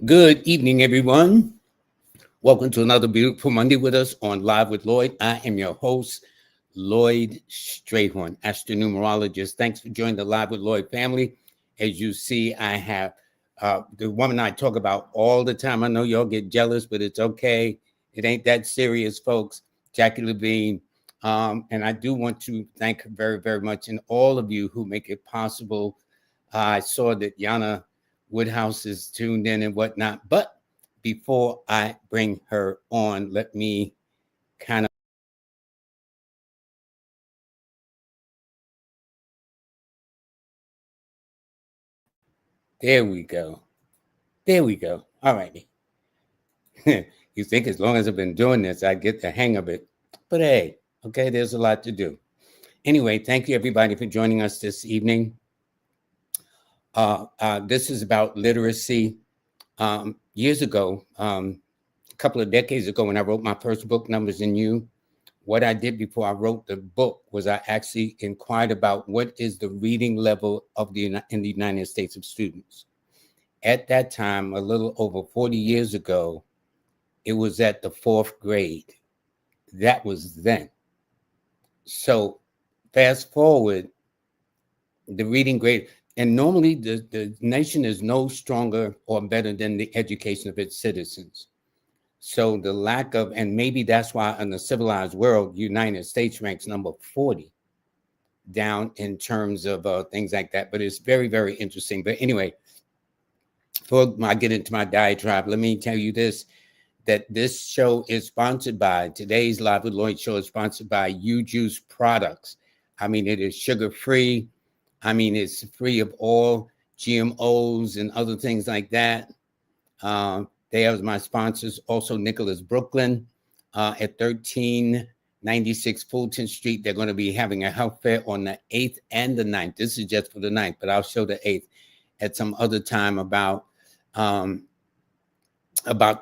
Good evening, everyone. Welcome to another beautiful Monday with us on Live with Lloyd. I am your host, Lloyd Strayhorn, astronumerologist. Thanks for joining the Live with Lloyd family. As you see, I have the woman I talk about all the time. I know y'all get jealous, but it's okay. It ain't that serious, folks. Jacquii Leveine. And I do want to thank her very, very much, and all of you who make it possible. I saw that Yana Woodhouse is tuned in and whatnot. But before I bring her on, let me kind of. There we go. There we go. All righty. You think as long as I've been doing this, I get the hang of it. But hey, okay, there's a lot to do. Anyway, thank you everybody for joining us this evening. This is about literacy. Years ago, a couple of decades ago, when I wrote my first book, Numbers in You, what I did before I wrote the book was I actually inquired about what is the reading level of in the United States of students. At that time, a little over 40 years ago, it was at the 4th grade. That was then. So fast forward, the reading grade, and normally the nation is no stronger or better than the education of its citizens. So the lack of, and maybe that's why in the civilized world, United States ranks number 40 down in terms of things like that. But it's very, very interesting. But anyway, before I get into my diatribe, let me tell you this, that this show is sponsored by, today's Live with Lloyd show is sponsored by U-Juice products. I mean, it is sugar-free. I mean, it's free of all GMOs and other things like that. They are my sponsors. Also, Nicholas Brooklyn at 1396 Fulton Street. They're going to be having a health fair on the 8th and the 9th. This is just for the 9th, but I'll show the 8th at some other time about the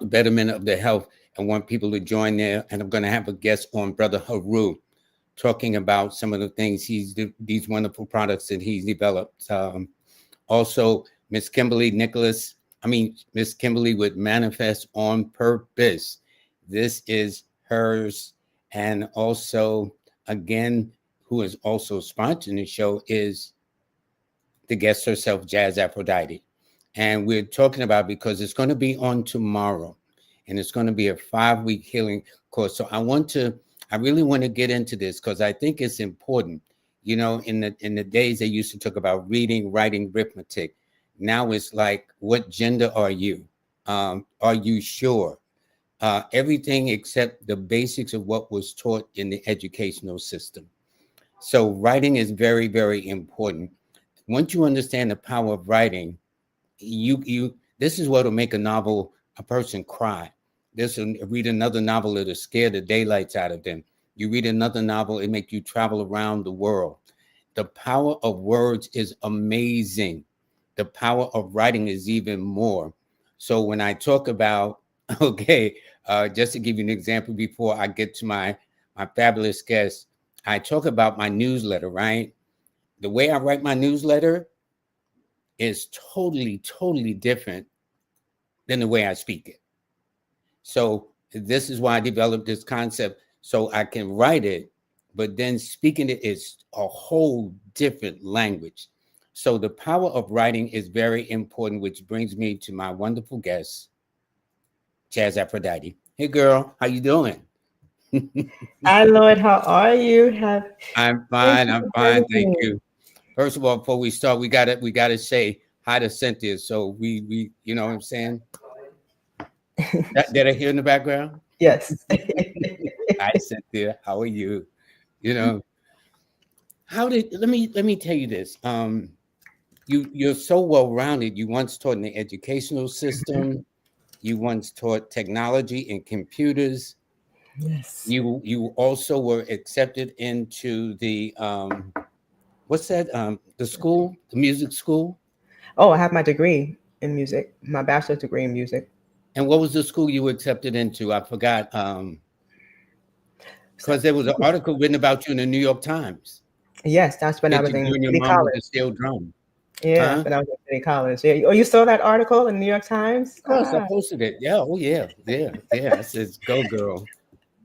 betterment of their health, and want people to join there. And I'm going to have a guest on, Brother Haru, talking about some of the things these wonderful products that he's developed. Also, Miss Kimberly with Manifest on Purpose. This is hers. And also, again, who is also sponsoring the show is the guest herself, Jazz Aphrodite. And we're talking about, because it's going to be on tomorrow, and it's going to be a 5-week healing course. So I really want to get into this because I think it's important. You know, in the days they used to talk about reading, writing, arithmetic. Now it's like, what gender are you? Are you sure? Everything except the basics of what was taught in the educational system. So writing is very, very important. Once you understand the power of writing, this is what will make a person cry. Read another novel, it'll scare the daylights out of them. You read another novel, it make you travel around the world. The power of words is amazing. The power of writing is even more. So when I talk about, okay, just to give you an example before I get to my fabulous guest, I talk about my newsletter, right? The way I write my newsletter is totally, totally different than the way I speak it. So this is why I developed this concept, so I can write it, but then speaking it is a whole different language. So the power of writing is very important, which brings me to my wonderful guest, Jazz Aphrodite. Hey girl, how you doing? Hi, Lloyd. How are you? I'm Thank fine. you I'm for fine. having Thank me. you. First of all, before we start, we gotta say hi to Cynthia. So we you know what I'm saying? Did I hear in the background? Yes. Hi Cynthia, how are you? You know, let me tell you this. You're so well rounded. You once taught in the educational system. You once taught technology and computers. Yes. You also were accepted into the what's that? The school, the music school. Oh, I have my degree in music, my bachelor's degree in music. And what was the school you were accepted into? I forgot. So, Because there was an article written about you in the New York Times. yes, that's when I Get was to in you and your City mom with College. the steel drum. Yeah, Huh? when I was at City College. Yeah. Oh, you saw that article in the New York Times? Of course, I posted it. Yeah, oh yeah, yeah, yeah. I says, go girl.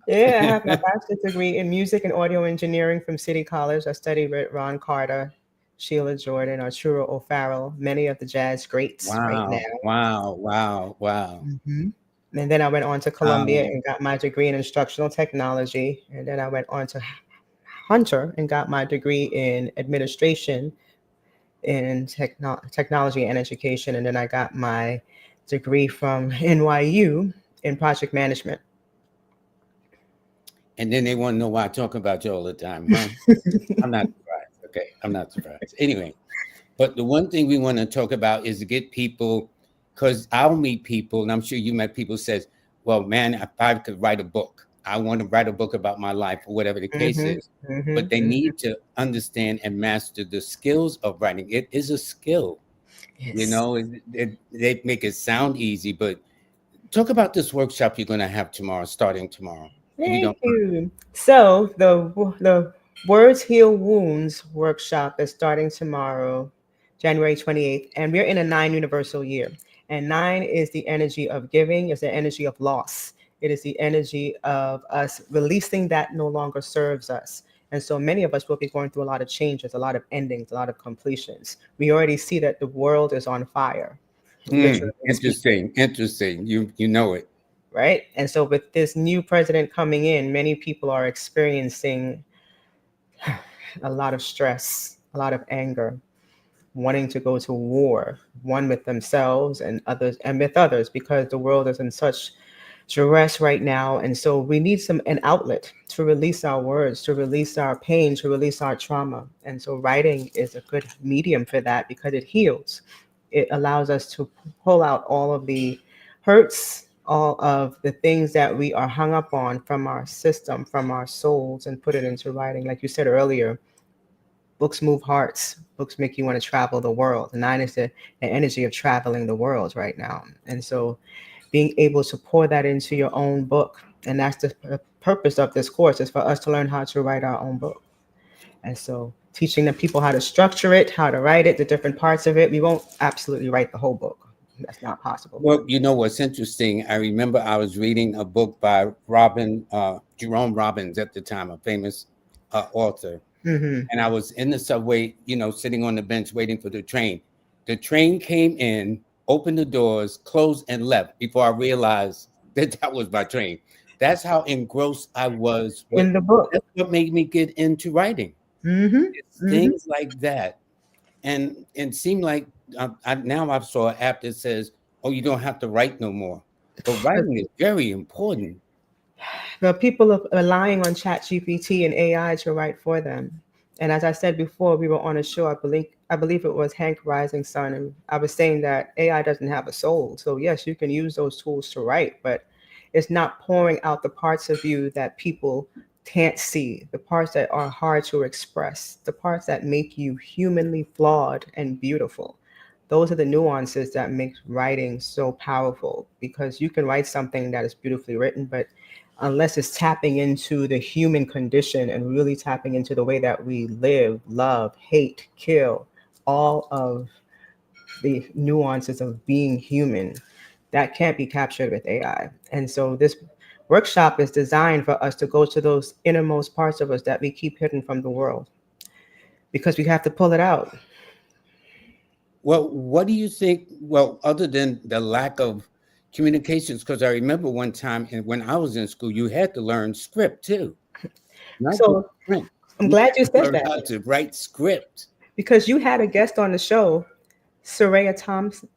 Yeah, I have my bachelor's degree in music and audio engineering from City College. I studied with Ron Carter, Sheila Jordan, Arturo O'Farrell, many of the jazz greats right now. Wow, wow, wow, wow. Mhm. And then I went on to Columbia Um, and got my degree in instructional technology. And then I went on to Hunter and got my degree in administration in technology and education. And then I got my degree from NYU in project management. and then they want to know why I talk about you all the time, huh? I'm not surprised. Okay, I'm not surprised. Anyway, but the one thing we want to talk about is to get people, because I'll meet people, and I'm sure you met people says, well, man, if I could write a book, I want to write a book about my life or whatever the case Hmm. is. But they Hmm. need to understand and master the skills of writing. It is a skill, you Yes. know, they make it sound easy, but talk about this workshop you're going to have tomorrow, starting tomorrow, if you Thank don't mind. you. So the Words Heal Wounds workshop is starting tomorrow, January 28th, and we're in a 9 universal year. And 9 is the energy of giving, is the energy of loss. It is the energy of us releasing that no longer serves us. And so many of us will be going through a lot of changes, a lot of endings, a lot of completions. We already see that the world is on fire, literally speaking, Interesting, interesting. You know it. right? And so with this new president coming in, many people are experiencing a lot of stress, a lot of anger, wanting to go to war, one with themselves and others and with others, because the world is in such duress right now. And so we need an outlet to release our words, to release our pain, to release our trauma. And so writing is a good medium for that because it heals. It allows us to pull out all of the hurts, all of the things that we are hung up on from our system, from our souls, and put it into writing. Like you said earlier, books move hearts. Books make you want to travel the world. And 9 is the energy of traveling the world right now. And so being able to pour that into your own book. And that's the purpose of this course, is for us to learn how to write our own book. And so teaching the people how to structure it, how to write it, the different parts of it. We won't absolutely write the whole book. That's not possible. Well, you know what's interesting? I remember I was reading a book by Jerome Robbins at the time, a famous author. Hmm. And I was in the subway, you know, sitting on the bench waiting for the train. The train came in, opened the doors, closed, and left before I realized that that was my train. That's how engrossed I was with. In the book. That's what made me get into writing. Hmm. It's Hmm. things like that, and it seemed like now I saw an app that says, "Oh, you don't have to write no more." But writing is very important. The people are relying on ChatGPT and AI to write for them. And as I said before, we were on a show. I believe it was Hank Rising Sun, and I was saying that AI doesn't have a soul. So yes, you can use those tools to write, but it's not pouring out the parts of you that people can't see, the parts that are hard to express, the parts that make you humanly flawed and beautiful. Those are the nuances that make writing so powerful, because you can write something that is beautifully written, but unless it's tapping into the human condition and really tapping into the way that we live, love, hate, kill, all of the nuances of being human, that can't be captured with AI. And so this workshop is designed for us to go to those innermost parts of us that we keep hidden from the world, because we have to pull it out. Well, what do you think? Well, other than the lack of communications, because I remember one time when I was in school, you had to learn script too, not just So print. I'm You glad had you to said learn that, how to write script. because you had a guest on the show, Soraya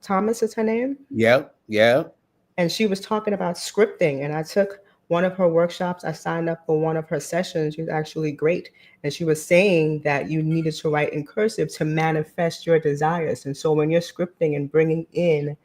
Thomas is her name. Yep, yep. And she was talking about scripting, and I took one of her workshops. I signed up for one of her sessions. She was actually great, and she was saying that you needed to write in cursive to manifest your desires. And so when you're scripting and bringing in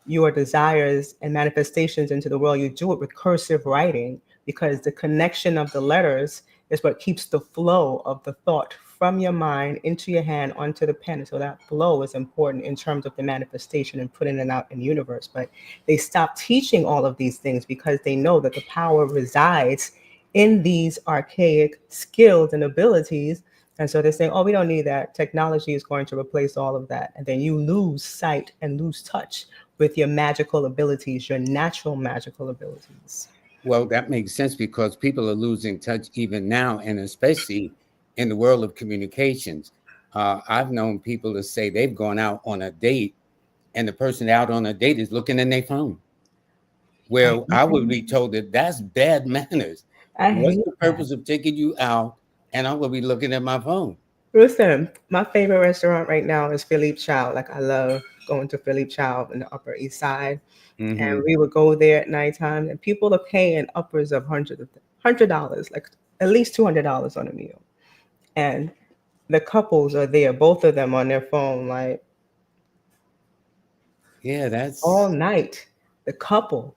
your desires and manifestations into the world, you do it with cursive writing, because the connection of the letters is what keeps the flow of the thought from your mind into your hand onto the pen. So that flow is important in terms of the manifestation and putting it out in the universe. But they stop teaching all of these things because they know that the power resides in these archaic skills and abilities. And so they're saying, oh, we don't need that. Technology is going to replace all of that. And then you lose sight and lose touch with your magical abilities, your natural magical abilities. Well, that makes sense because people are losing touch even now, and especially in the world of communications. I've known people to say they've gone out on a date, and the person out on a date is looking in their phone. I Where hate I would that. be told that that's bad manners. I What's hate the that. purpose of taking you out and I will be looking at my phone? Listen, my favorite restaurant right now is Philippe Chow. Like I love going to Philippe Chow in the Upper East Side, and Hmm. we would go there at nighttime, and people are paying upwards of $100, like at least $200 on a meal, and the couples are there, both of them on their phone, like Yeah, all that's night. The couple.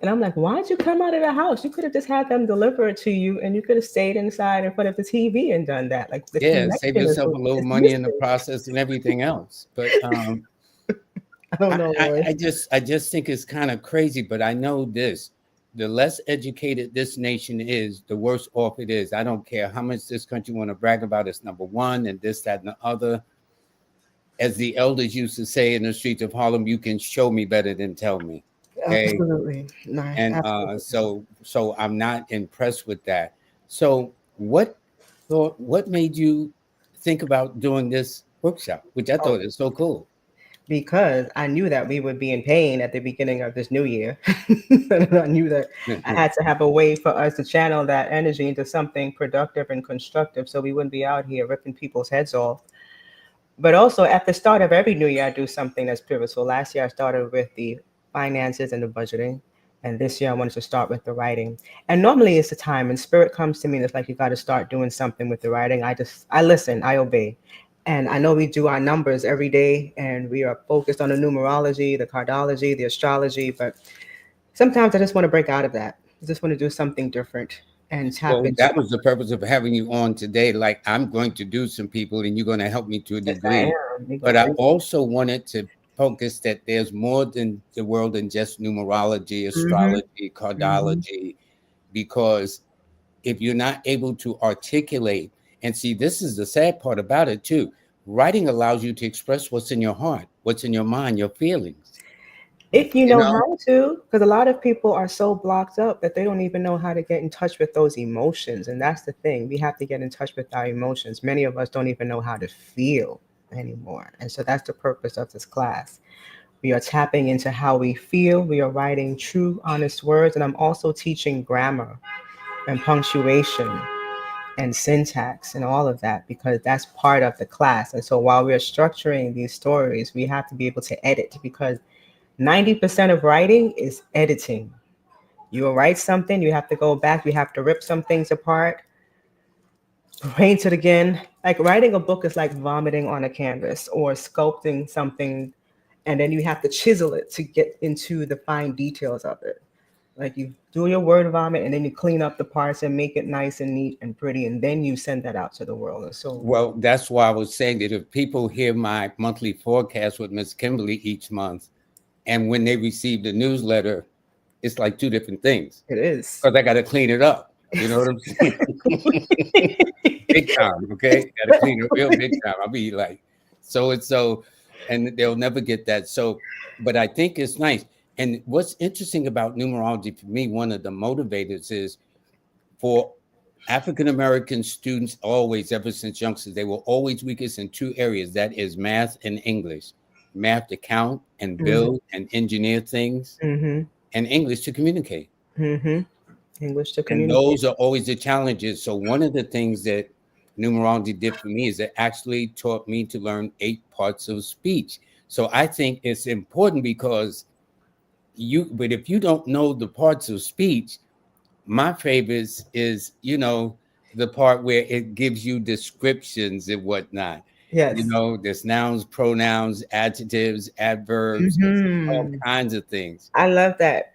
And I'm like, why'd you come out of the house? You could have just had them deliver it to you and you could have stayed inside in front of the TV and done that. Like the yeah, save connection yourself a little is money in the missing. process and everything else. But I don't know, Lloyd. I just think it's kind of crazy, but I know this. The less educated this nation is, the worse off it is. I don't care how much this country want to brag about it's number one and this, that, and the other. As the elders used to say in the streets of Harlem, you can show me better than tell me. Okay. Absolutely. No, And absolutely. so I'm not impressed with that. So what made you think about doing this workshop, which I Oh, thought is so cool? because I knew that we would be in pain at the beginning of this new year. And I knew that I had to have a way for us to channel that energy into something productive and constructive so we wouldn't be out here ripping people's heads off. But also at the start of every new year, I do something that's pivotal. Last year, I started with the finances and the budgeting. And this year, I wanted to start with the writing. And normally it's the time, and spirit comes to me, and it's like, you got to start doing something with the writing. I listen, I obey. And I know we do our numbers every day, and we are focused on the numerology, the cardology, the astrology. But sometimes I just want to break out of that. I just want to do something different and tap Well, into that was the purpose of having you on today. Like, I'm going to do some people and you're going to help me to a yes, I degree. am. You're But going I to also wanted to focus that there's more than the world than just numerology, mm-hmm, astrology, mm-hmm. cardology, because if you're not able to articulate, and see, this is the sad part about it too. Writing allows you to express what's in your heart, what's in your mind, your feelings. If you You know know, how to, because a lot of people are so blocked up that they don't even know how to get in touch with those emotions. And that's the thing. We have to get in touch with our emotions. Many of us don't even know how to feel anymore. And so that's the purpose of this class. We are tapping into how we feel. We are writing true, honest words. And I'm also teaching grammar and punctuation and syntax and all of that because that's part of the class. And so while we're structuring these stories, we have to be able to edit because 90% of writing is editing. You will write something, you have to go back, you have to rip some things apart, paint it again. Like writing a book is like vomiting on a canvas or sculpting something, and then you have to chisel it to get into the fine details of it. Like you do your word vomit and then you clean up the parts and make it nice and neat and pretty, and then you send that out to the world. And so, well, that's why I was saying that if people hear my monthly forecast with Miss Kimberly each month, and when they receive the newsletter, it's like two different things it is. because I got to clean it up. You know what I'm saying? Big time, okay? Got to clean it real big time. I'll be like, so and so, and they'll never get that. So, but I think it's nice. And what's interesting about numerology for me, one of the motivators is for African American students, always, ever since youngsters, they were always weakest in two areas. That is math and English. Math to count and Mm-hmm. build and engineer things, Mm-hmm. and English to communicate. Mm-hmm. English to And communicate. those are always the challenges. So one of the things that numerology did for me is it actually taught me to learn 8 parts of speech. So I think it's important because but if you don't know the parts of speech, my favorites is, the part where it gives you descriptions and whatnot. Yes. There's nouns, pronouns, adjectives, adverbs, all Hmm. kinds of things. I love that.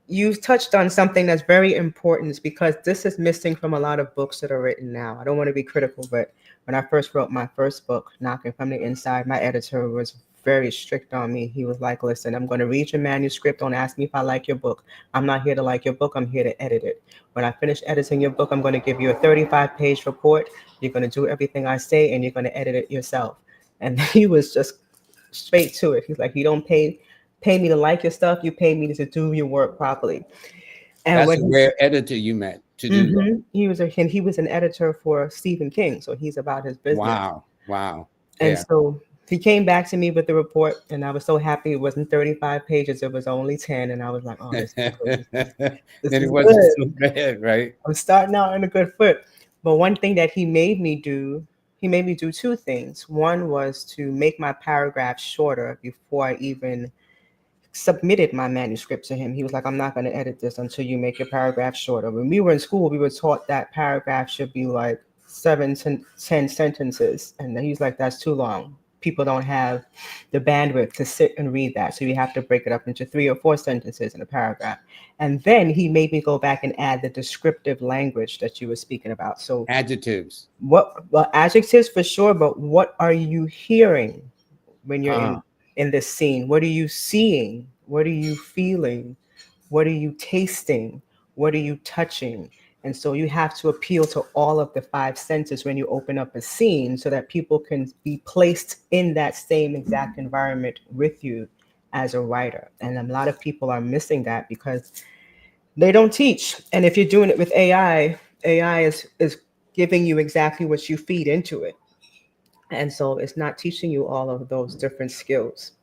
You've touched on something that's very important because this is missing from a lot of books that are written now. I don't want to be critical, but when I first wrote my first book, Knocking from the Inside, my editor was very strict on me. He was like, listen, I'm going to read your manuscript. Don't ask me if I like your book. I'm not here to like your book. I'm here to edit it. When I finish editing your book, I'm going to give you a 35-page report. You're going to do everything I say, and you're going to edit it yourself. And he was just straight to it. He's like, you don't pay me to like your stuff. You pay me to do your work properly. And That's when a rare editor you met to do that. he was an editor for Stephen King, so he's about his business. Wow. Wow. And Yeah. so he came back to me with the report, and I was so happy it wasn't 35 pages, it was only 10. And I was like, oh, this is good. Then This it is wasn't good. so bad, right? I'm starting out on a good foot. But one thing that he made me do two things. One was to make my paragraphs shorter before I even submitted my manuscript to him. He was like, I'm not going to edit this until you make your paragraph shorter. When we were in school, we were taught that paragraph should be like 7 to 10 sentences. And he's like, that's too long. People don't have the bandwidth to sit and read that. So you have to break it up into 3 or 4 sentences in a paragraph. And then he made me go back and add the descriptive language that you were speaking about. So Adjectives. well, adjectives for sure, but what are you hearing when you're Ah, in this scene? What are you seeing? What are you feeling? What are you tasting? What are you touching? And so you have to appeal to all of the 5 senses when you open up a scene so that people can be placed in that same exact environment with you as a writer. And a lot of people are missing that because they don't teach. And if you're doing it with AI is giving you exactly what you feed into it. And so it's not teaching you all of those different skills.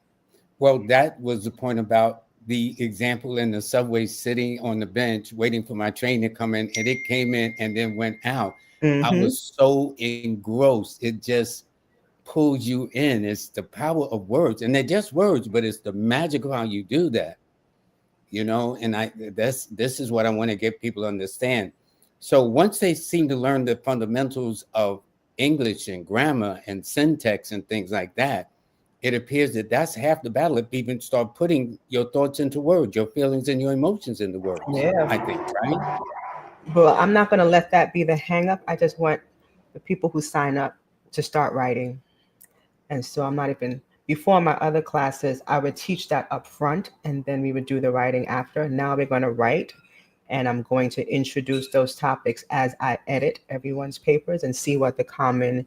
well, that was the point about the example in the subway sitting on the bench waiting for my train to come in, and it came in and then went out. I Mm-hmm. was so engrossed. It just pulls you in. It's the power of words, and they're just words, but it's the magic of how you do that, and this is what I want to get people to understand. So once they seem to learn the fundamentals of English and grammar and syntax and things like that, it appears that that's half the battle. If people start putting your thoughts into words, your feelings and your emotions into words, I Yeah. think, right? But I'm not going to let that be the hang up. I just want the people who sign up to start writing. And so I'm not even, before my other classes, I would teach that up front and then we would do the writing after. Now we're going to write, and I'm going to introduce those topics as I edit everyone's papers and see what the common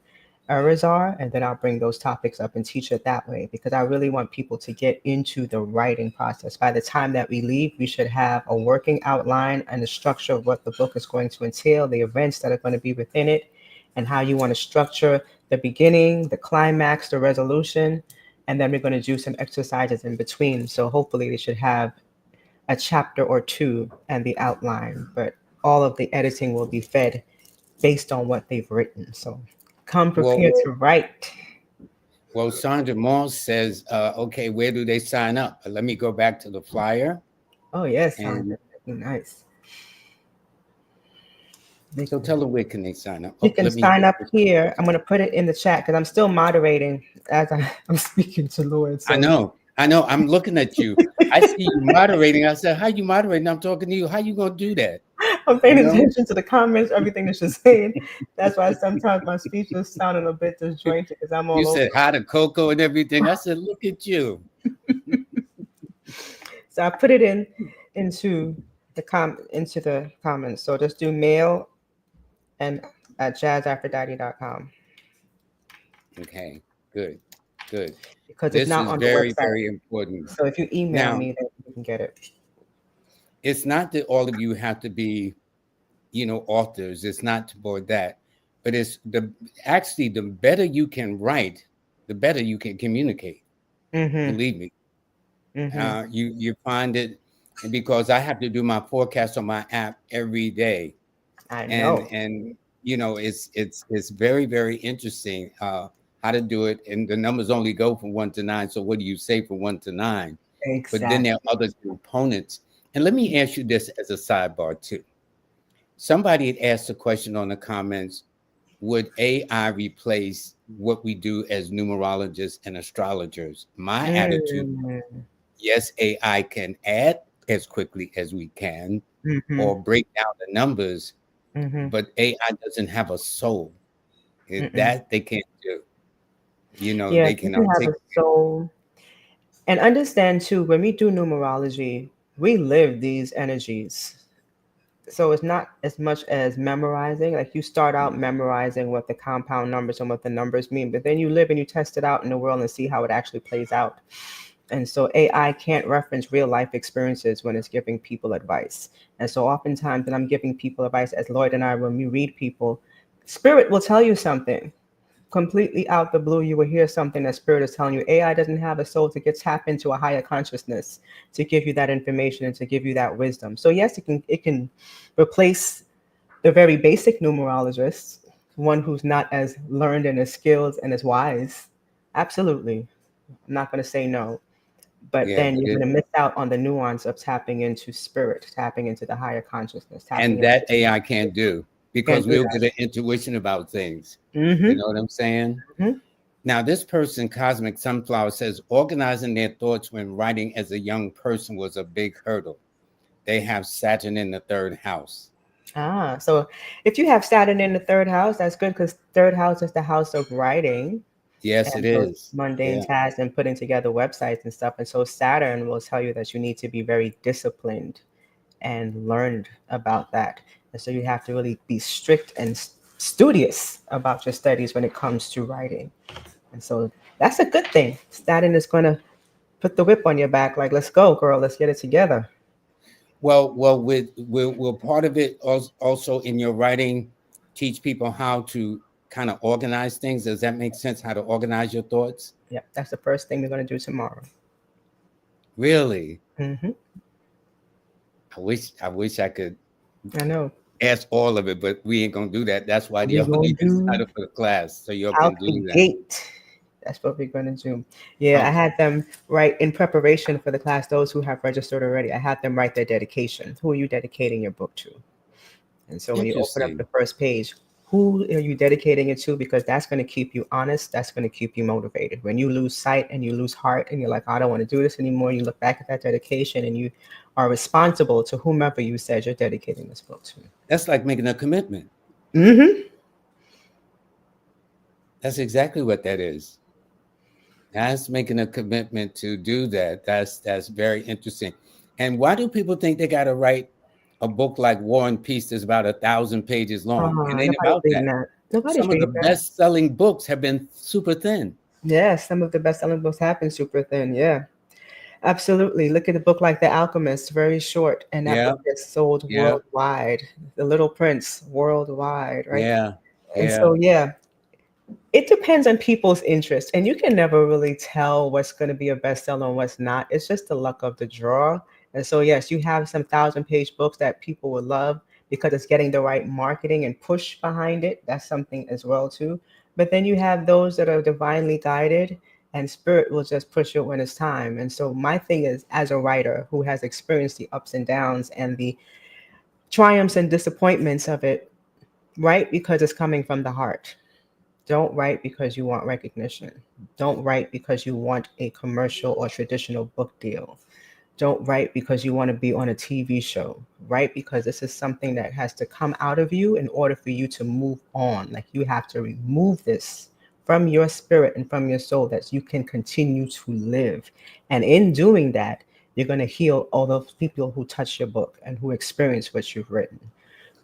errors are. And then I'll bring those topics up and teach it that way because I really want people to get into the writing process. By the time that we leave, we should have a working outline and the structure of what the book is going to entail, the events that are going to be within it, and how you want to structure the beginning, the climax, the resolution, and then we're going to do some exercises in between. So hopefully they should have a chapter or two and the outline, but all of the editing will be fed based on what they've written. So come Well, prepared to write. well, Sandra Moss says, okay, where do they sign up? Let me go back to the flyer. Oh yes, And Sandra, that'd be nice. They, so tell them where can they sign up. you Oh, can let me sign get up here. I'm going to put it in the chat because I'm still moderating as I'm speaking to Lloyd. I So know. I know. I'm looking at you. I see you moderating. I said, how you moderating? I'm talking to you. How you gonna do that? I'm You paying know? attention to the comments, everything that you're saying. That's why sometimes my speech is sounding a bit disjointed because I'm You all over. said hi to Coco and everything. I said, look at you. So I put it into into the comments. So just do mail and at jazzaphrodite.com Okay, good, good. because it's This not is on the very, website. very important. So if you email Now, me, then you can get it. it's not that all of you have to be, authors. It's not for that. But it's the better you can write, the better you can communicate. Mm-hmm. Believe me. Mm-hmm. You find it, and because I have to do my forecast on my app every day, I and know. it's very, very interesting how to do it, and the numbers only go from 1 to 9. So what do you say from 1 to 9? But then there Exactly. are other components. And let me ask you this as a sidebar too. Somebody had asked a question on the comments: would AI replace what we do as numerologists and astrologers? My attitude: Mm-hmm. yes, AI can add as quickly as we can Mm-hmm. or break down the numbers, Mm-hmm. but AI doesn't have a soul. Mm-mm. That they can't do. Yeah, They can people have a articulate. soul. And understand too, when we do numerology, we live these energies. So it's not as much as memorizing. Like you start out memorizing what the compound numbers and what the numbers mean, but then you live and you test it out in the world and see how it actually plays out. And so AI can't reference real life experiences when it's giving people advice. And so oftentimes when I'm giving people advice, as Lloyd and I, when we read people, spirit will tell you something completely out the blue. You will hear something that spirit is telling you. AI doesn't have a soul to get tap into a higher consciousness to give you that information and to give you that wisdom. So yes, it can replace the very basic numerologist, one who's not as learned and as skilled and as wise. Absolutely. I'm not going to say no. But Yeah, then but you're it, going to miss out on the nuance of tapping into spirit, tapping into the higher consciousness, tapping and into that AI can't do can't because do we'll get an intuition about things. that. You know what I'm saying? Hmm. Now, this person, Cosmic Sunflower, says organizing their thoughts when writing as a young person was a big hurdle. They have Saturn in the third house. So if you have Saturn in the third house, that's good because third house is the house of writing Yes, it and those is. mundane Yeah. tasks and putting together websites and stuff. And so Saturn will tell you that you need to be very disciplined and learned about that. And so you have to really be strict and studious about your studies when it comes to writing. And so that's a good thing. Saturn is going to put the whip on your back, like, let's go, girl, let's get it together. Well, will part of it also in your writing teach people how to kind of organize things? Does that make sense? How to organize your thoughts? Yeah, that's the first thing we're going to do tomorrow. Really? Hmm. I wish I could I know. ask all of it, but we ain't gonna do that. That's why We're y'all going need to to do sign up for the class so y'all out can the do that. gate. That's what we're going to do. Yeah, I Okay, had them write in preparation for the class, those who have registered already. I had them write their dedication. Who are you dedicating your book to? And so when you open up the interesting. first page, who are you dedicating it to? Because that's going to keep you honest. That's going to keep you motivated. When you lose sight and you lose heart and you're like, I don't want to do this anymore, you look back at that dedication and you are responsible to whomever you said you're dedicating this book to. That's like making a commitment. Mm-hmm. That's exactly what that is. That's making a commitment to do that. That's very interesting. And why do people think they got to write a book like War and Peace that's about 1,000 pages long? It ain't Nobody's about reading that. that. Nobody's Some of the reading that. best-selling books have been super thin. Yeah, some of the best-selling books have been super thin. Yeah, absolutely. Look at a book like The Alchemist, very short, and that Yeah, book gets sold yeah, worldwide. The Little Prince, worldwide, right? yeah, And yeah. so, yeah, it depends on people's interest, and you can never really tell what's going to be a bestseller and what's not. It's just the luck of the draw. And so, yes, you have some thousand-page books that people will love because it's getting the right marketing and push behind it. That's something as well too. But then you have those that are divinely guided, and spirit will just push it when it's time. And so, my thing is, as a writer who has experienced the ups and downs and the triumphs and disappointments of it, write because it's coming from the heart. Don't write because you want recognition. Don't write because you want a commercial or traditional book deal. Don't write because you want to be on a TV show. Write because this is something that has to come out of you in order for you to move on. Like you have to remove this from your spirit and from your soul that you can continue to live. And in doing that, you're going to heal all those people who touch your book and who experience what you've written.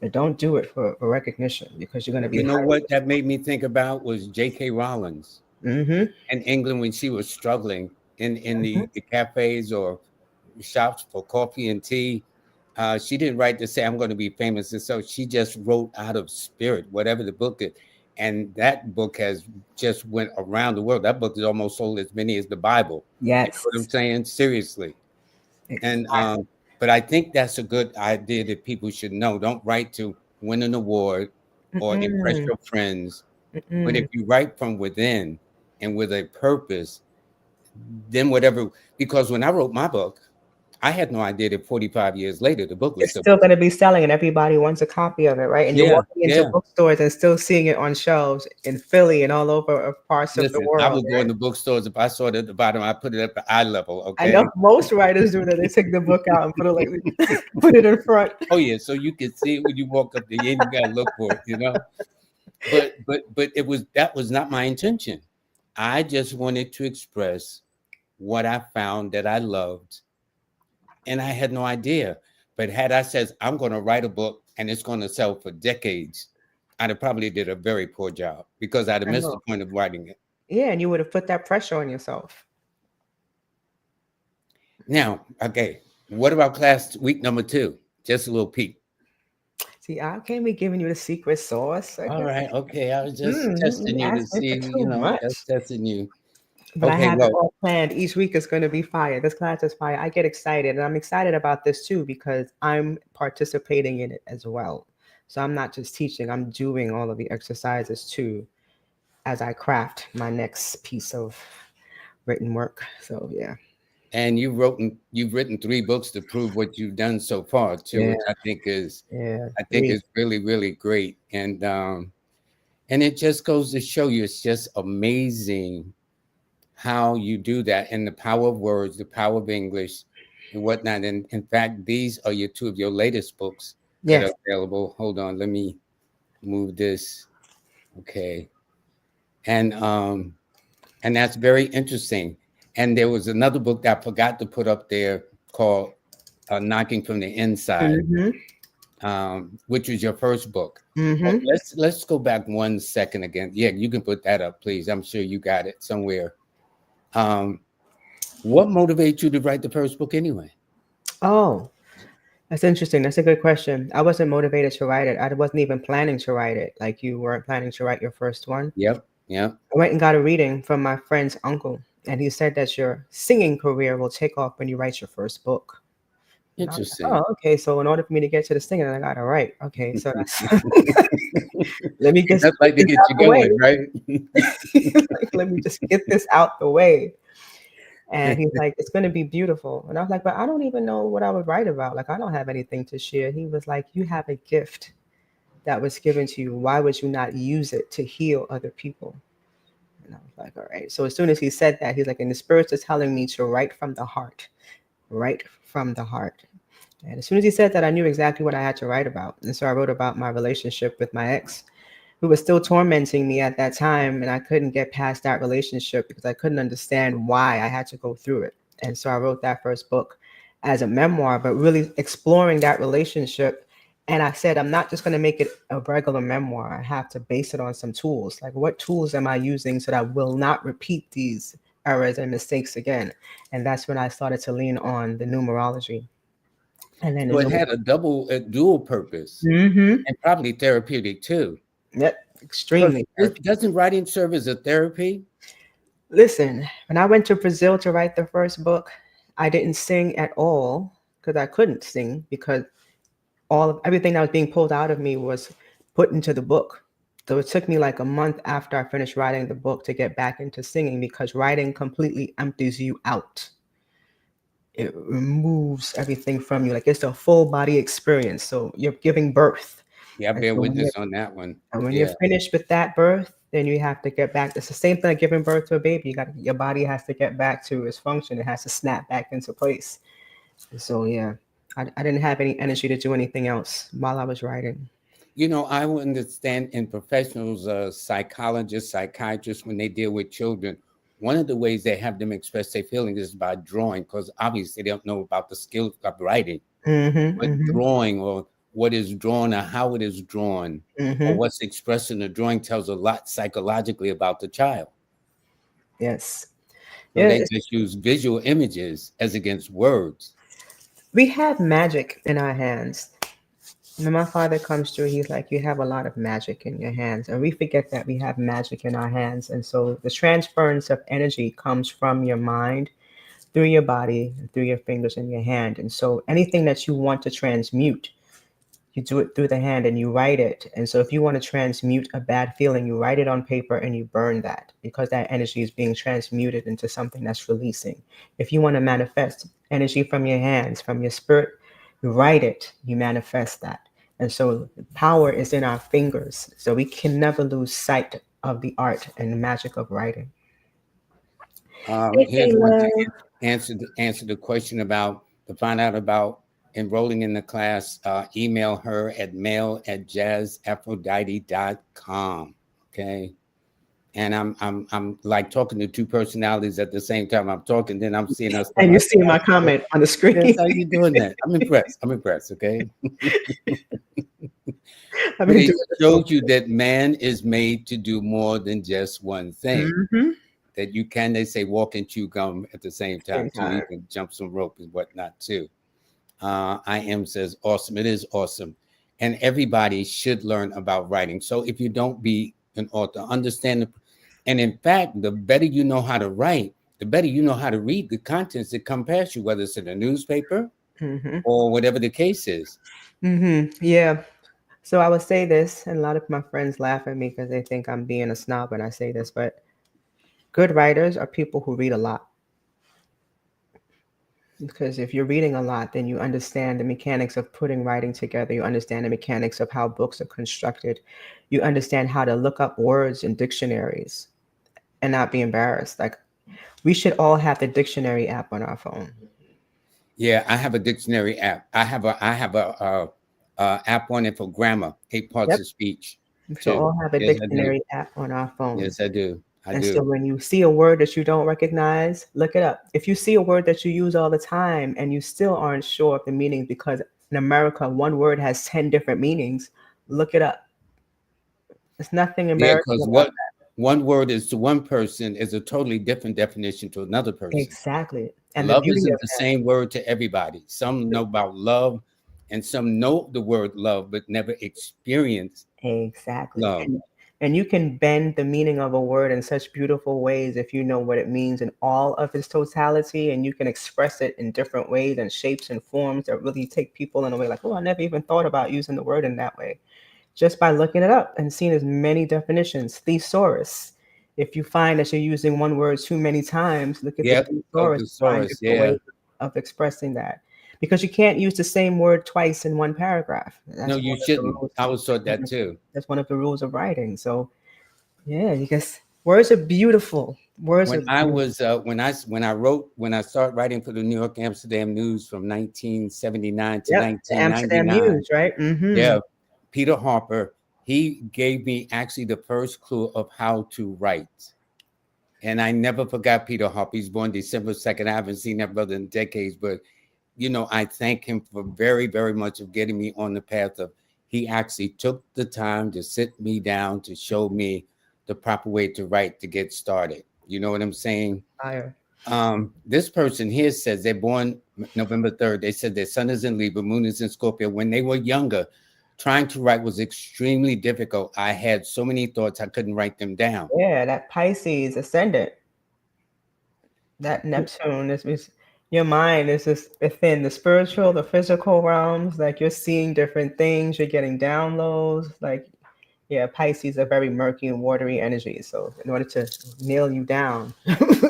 But don't do it for recognition because you're going to be You know highly. what that made me think about was J.K. Rowling's Mm-hmm. in England when she was struggling in the cafes or shops for coffee and tea. She didn't write to say I'm going to be famous, and so she just wrote out of spirit, whatever the book is. And that book has just went around the world. That book is almost sold as many as the Bible. You know what I'm Yes, saying? Seriously. And exactly. but I think that's a good idea that people should know. Don't write to win an award or impress Mm-mm, your friends. But if mm-mm. you write from within and with a purpose, then whatever. Because when I wrote my book, I had no idea that 45 years later the book was It's still. still going to be selling, and everybody wants a copy of it, right? And you're Yeah, walking into yeah. bookstores and still seeing it on shelves in Philly and all over parts of the Listen, I world, would go in right? the bookstores if I saw it at the bottom. I put it at the eye level. I know Okay. most writers do that. They take the book out and put it like put it in front. Oh yeah, so you can see it when you walk up there. You ain't got to look for it, you know. But it was that was not my intention. I just wanted to express what I found that I loved, and I had no idea. But had I said I'm going to write a book and it's going to sell for decades, I'd have probably did a very poor job because I'd have I missed the know. point of writing it. Yeah, and you would have put that pressure on yourself. Now, okay, what about class week number 2? Just a little peek. See, I can't be giving you the secret sauce. All Okay. right, okay. I was just You testing you to asking see, for too just much. testing you. But I Okay, have it well, all planned. Each week is going to be fire. This class is fire. I get excited, and I'm excited about this too because I'm participating in it as well. So I'm not just teaching; I'm doing all of the exercises too as I craft my next piece of written work. So yeah, and you've written 3 books to prove what you've done so far too, yeah, which yeah. I think Three. is really, really great. And it just goes to show you it's just amazing how you do that and the power of words, the power of English and whatnot. And in fact, these are your 2 of your latest books that are Yes. available. Hold on, let me move this. Okay. And um and that's very interesting. And there was another book that I forgot to put up there called Knocking from the Inside, Mm-hmm. which was your first book. Oh, Mm-hmm. let's go back 1 second again. Yeah, you can put that up, please. I'm sure you got it somewhere. Um, what motivated you to write the first book anyway? Oh, that's interesting. That's a good question. I wasn't motivated to write it. I wasn't even planning to write it. Like you weren't planning to write your first one. Yep, yep. I went and got a reading from my friend's uncle, and he said that your singing career will take off when you write your first book. And I was like, Interesting. oh, okay. So in order for me to get to the singing, I got to write. Okay, so that's let me just That's get like to this get out you the way. going, right? Like, let me just get this out the way. And he's like, it's going to be beautiful. And I was like, but I don't even know what I would write about. Like, I don't have anything to share. He was like, you have a gift that was given to you. Why would you not use it to heal other people? And I was like, all right. So as soon as he said that, he's like, and the spirits are telling me to write from the heart, write from the heart. And as soon as he said that, I knew exactly what I had to write about. And so I wrote about my relationship with my ex, who was still tormenting me at that time. And I couldn't get past that relationship because I couldn't understand why I had to go through it. And so I wrote that first book as a memoir, but really exploring that relationship. And I said, I'm not just going to make it a regular memoir. I have to base it on some tools. Like, what tools am I using so that I will not repeat these errors and mistakes again? And that's when I started to lean on the numerology. And then So it had a dual purpose mm-hmm. and probably therapeutic too. Yep, Because extremely therapeutic. doesn't writing serve as a therapy? Listen, when I went to Brazil to write the first book, I didn't sing at all because I couldn't sing because all of everything that was being pulled out of me was put into the book. So it took me like a month after I finished writing the book to get back into singing because writing completely empties you out. It removes everything from you. Like it's a full body experience. So you're giving birth. Yeah, I And bear so when you're, witness on that one. and when you're Yeah. finished with that birth, then you have to get back. It's the same thing like giving birth to a baby. Your body has to get back to its function. It has to snap back into place. And so yeah, I didn't have any energy to do anything else while I was writing. I would understand in professionals, psychologists, psychiatrists, when they deal with children, one of the ways they have them express their feelings is by drawing, because obviously they don't know about the skill of writing, Mm-hmm, but mm-hmm, drawing or what is drawn or how it is drawn or mm-hmm. what's expressed in the drawing tells a lot psychologically about the child. Yes. So Yeah, they just use visual images as against words. we have magic in our hands. When my father comes through, he's like, you have a lot of magic in your hands. And we forget that we have magic in our hands. And so the transference of energy comes from your mind through your body, through your fingers and your hand. And so anything that you want to transmute, you do it through the hand and you write it. And so if you want to transmute a bad feeling, you write it on paper and you burn that because that energy is being transmuted into something that's releasing. If you want to manifest energy from your hands, from your spirit, you write it, you manifest that. And so the power is in our fingers. So we can never lose sight of the art and the magic of writing. Hey, Here's one to Taylor. answer the question about to find out about enrolling in the class. Email her at mail@jazzaphrodite.com. Okay. and I'm like talking to two personalities at the same time. I'm talking, then I'm seeing us. And you see my comment on the Yes, screen. how you doing that? I'm impressed. I'm impressed. Okay. I've But been it doing this for shows you that man is made to do more than just one thing. hmm That you can, they say, walk and chew gum at the same same time too. You time. can jump some rope and whatnot too. I am says awesome. It is awesome, and everybody should learn about writing. So if you don't be an author, understand. And in fact, the better you know how to write, the better you know how to read the contents that come past you, whether it's in a newspaper hmm or whatever the case is. Yeah. So I would say this, and a lot of my friends laugh at me because they think I'm being a snob when I say this, but good writers are people who read a lot. Because if you're reading a lot, then you understand the mechanics of putting writing together. You understand the mechanics of how books are constructed. You understand how to look up words in dictionaries and not be embarrassed. Like, we should all have the dictionary app on our phone. Yeah, I have a dictionary app. I have a app on it for grammar, 8 parts Yep. of speech We should too. all have a Yes, I do. dictionary app on our Yes, phones. I do. I And so do. when you see a word that you don't recognize, look it up. If you see a word that you use all the time and you still aren't sure of the meaning because in America, one word has 10 different meanings, look it up. There's nothing Yeah, embarrassing because about what one word is to one person is a totally different definition to another that. person. Exactly. And the Love beauty isn't of the that. same word to everybody. Some know about love, and some know the word love, but never experience Exactly. love. And you can bend the meaning of a word in such beautiful ways if you know what it means in all of its totality, and you can express it in different ways and shapes and forms that really take people in a way like, oh, I never even thought about using the word in that way. Just by looking it up and seeing as many definitions. Thesaurus. If you find that you're using one word too many times, look at the Yep, go thesaurus to find thesaurus. different Yeah. ways of expressing that. Because you can't use the same word twice in one paragraph. No, That's you one of the shouldn't. rules. I was taught that too. That's one of the rules of writing. So yeah, because words are beautiful. Words are When I beautiful. was when I started writing for the New York Amsterdam News from 1979 to Yep, the Amsterdam 1999. News, right? Mm-hmm. Yeah, Peter Harper, he gave me actually the first clue of how to write. And I never forgot Peter Harper. He's born December 2nd. I haven't seen that brother in decades, but I thank him for very, very much of getting me on the path of he actually took the time to sit me down to show me the proper way to write to get started. You know what I'm saying? Fire. This person here says they're born November 3rd. They said their sun is in Libra, moon is in Scorpio. When they were younger, trying to write was extremely difficult. I had so many thoughts I couldn't write them down. Yeah, that Pisces ascendant, that Neptune is your mind is just within the spiritual, the physical realms. Like you're seeing different things, you're getting downloads. Like, yeah, Pisces are very murky and watery energy. So in order to nail you down, it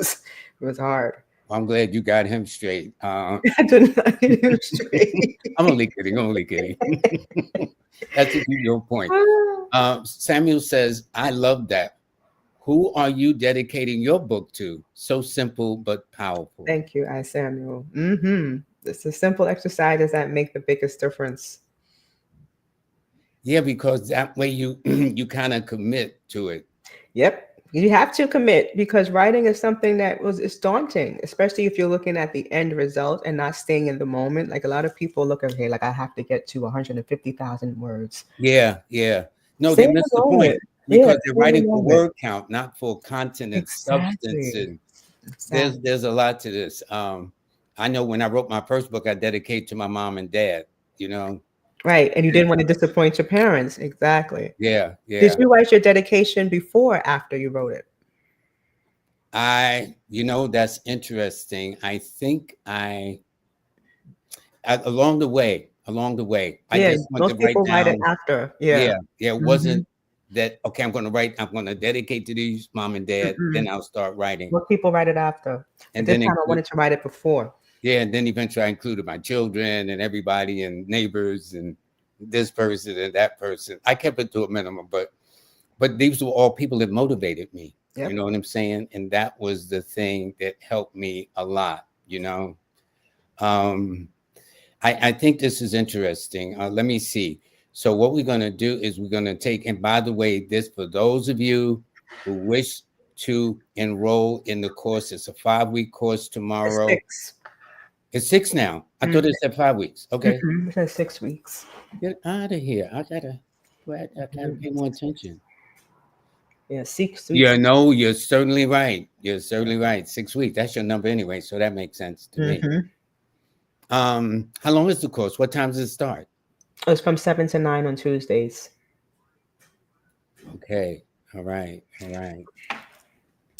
was hard. I'm glad you got him straight. I did not get him straight. I'm only kidding. I'm only kidding. That's a your point. Samuel says, I love that. Who are you dedicating your book to? So simple but powerful. Thank you, I Samuel. Mm-hmm. It's the simple exercises that make the biggest difference. Yeah, because that way you you kind of commit to it. Yep. You have to commit because writing is something that was it's daunting, especially if you're looking at the end result and not staying in the moment. Like a lot of people look at, hey, like I have to get to 150,000 words. Yeah, yeah. No, Stay they in the missed the point moment. Yeah, because they're stay in the writing for moment. word count, not for content and substance. Exactly. And there's Exactly. there's a lot to this. I know when I wrote my first book, I dedicated to my mom and dad. You know, Right. And you didn't want to disappoint your parents. Exactly. yeah, Did yeah. you write your dedication before or after you wrote it? That's interesting. I think along the way, I Yeah, just want to most write people write it down. after. Yeah, Yeah. yeah. It hmm wasn't that okay? I'm going to dedicate to these mom and dad. Then I'll start writing, Most people write it after. But and this then time I include wanted to write it before. yeah, and then eventually I included my children and everybody and neighbors and this person and that person. I kept it to a minimum, but these were all people that motivated me. You Yep. know what I'm saying? And that was the thing that helped me a lot. Um, I think this is interesting. Let me see. So what we're going to do is we're going to take, and by the way, this for those of you who wish to enroll in the course. It's a 5-week course It's tomorrow. 6. It's 6 now. I thought it said 5 weeks. Okay. It says 6 weeks. Get out of here. I gotta pay more attention. Yeah, 6 weeks. Yeah, no, you're certainly right. You're certainly right. 6 weeks. That's your number anyway, so that makes sense to me. How long is the course? What time does it start? It's from 7 to 9 on Tuesdays. Okay. All right. All right.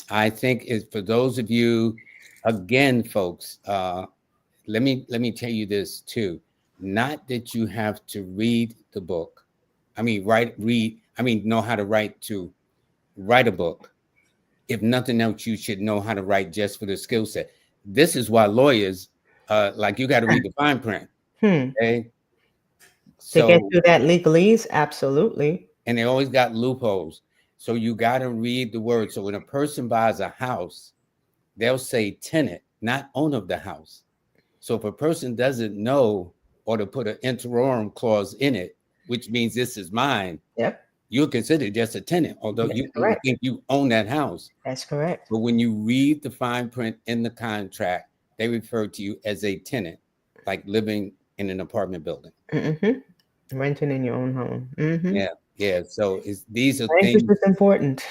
I think it's for those of you, again, folks, let me tell you this too. Not that you have to read the book. Know how to write a book. If nothing else, you should know how to write just for the skill set. This is why lawyers, like you got to read the fine print. Okay. To get So, through that legalese, absolutely. and they always got loopholes. So you got to read the words. So when a person buys a house, they'll say tenant, not owner of the house. So if a person doesn't know or to put an interim clause in it, which means this is mine, Yep. you're considered just a tenant, although That's you correct. think you own that house. That's correct. But when you read the fine print in the contract, they refer to you as a tenant, like living in an apartment building. Renting in your own home. Yeah, yeah. So these are Language things. is important.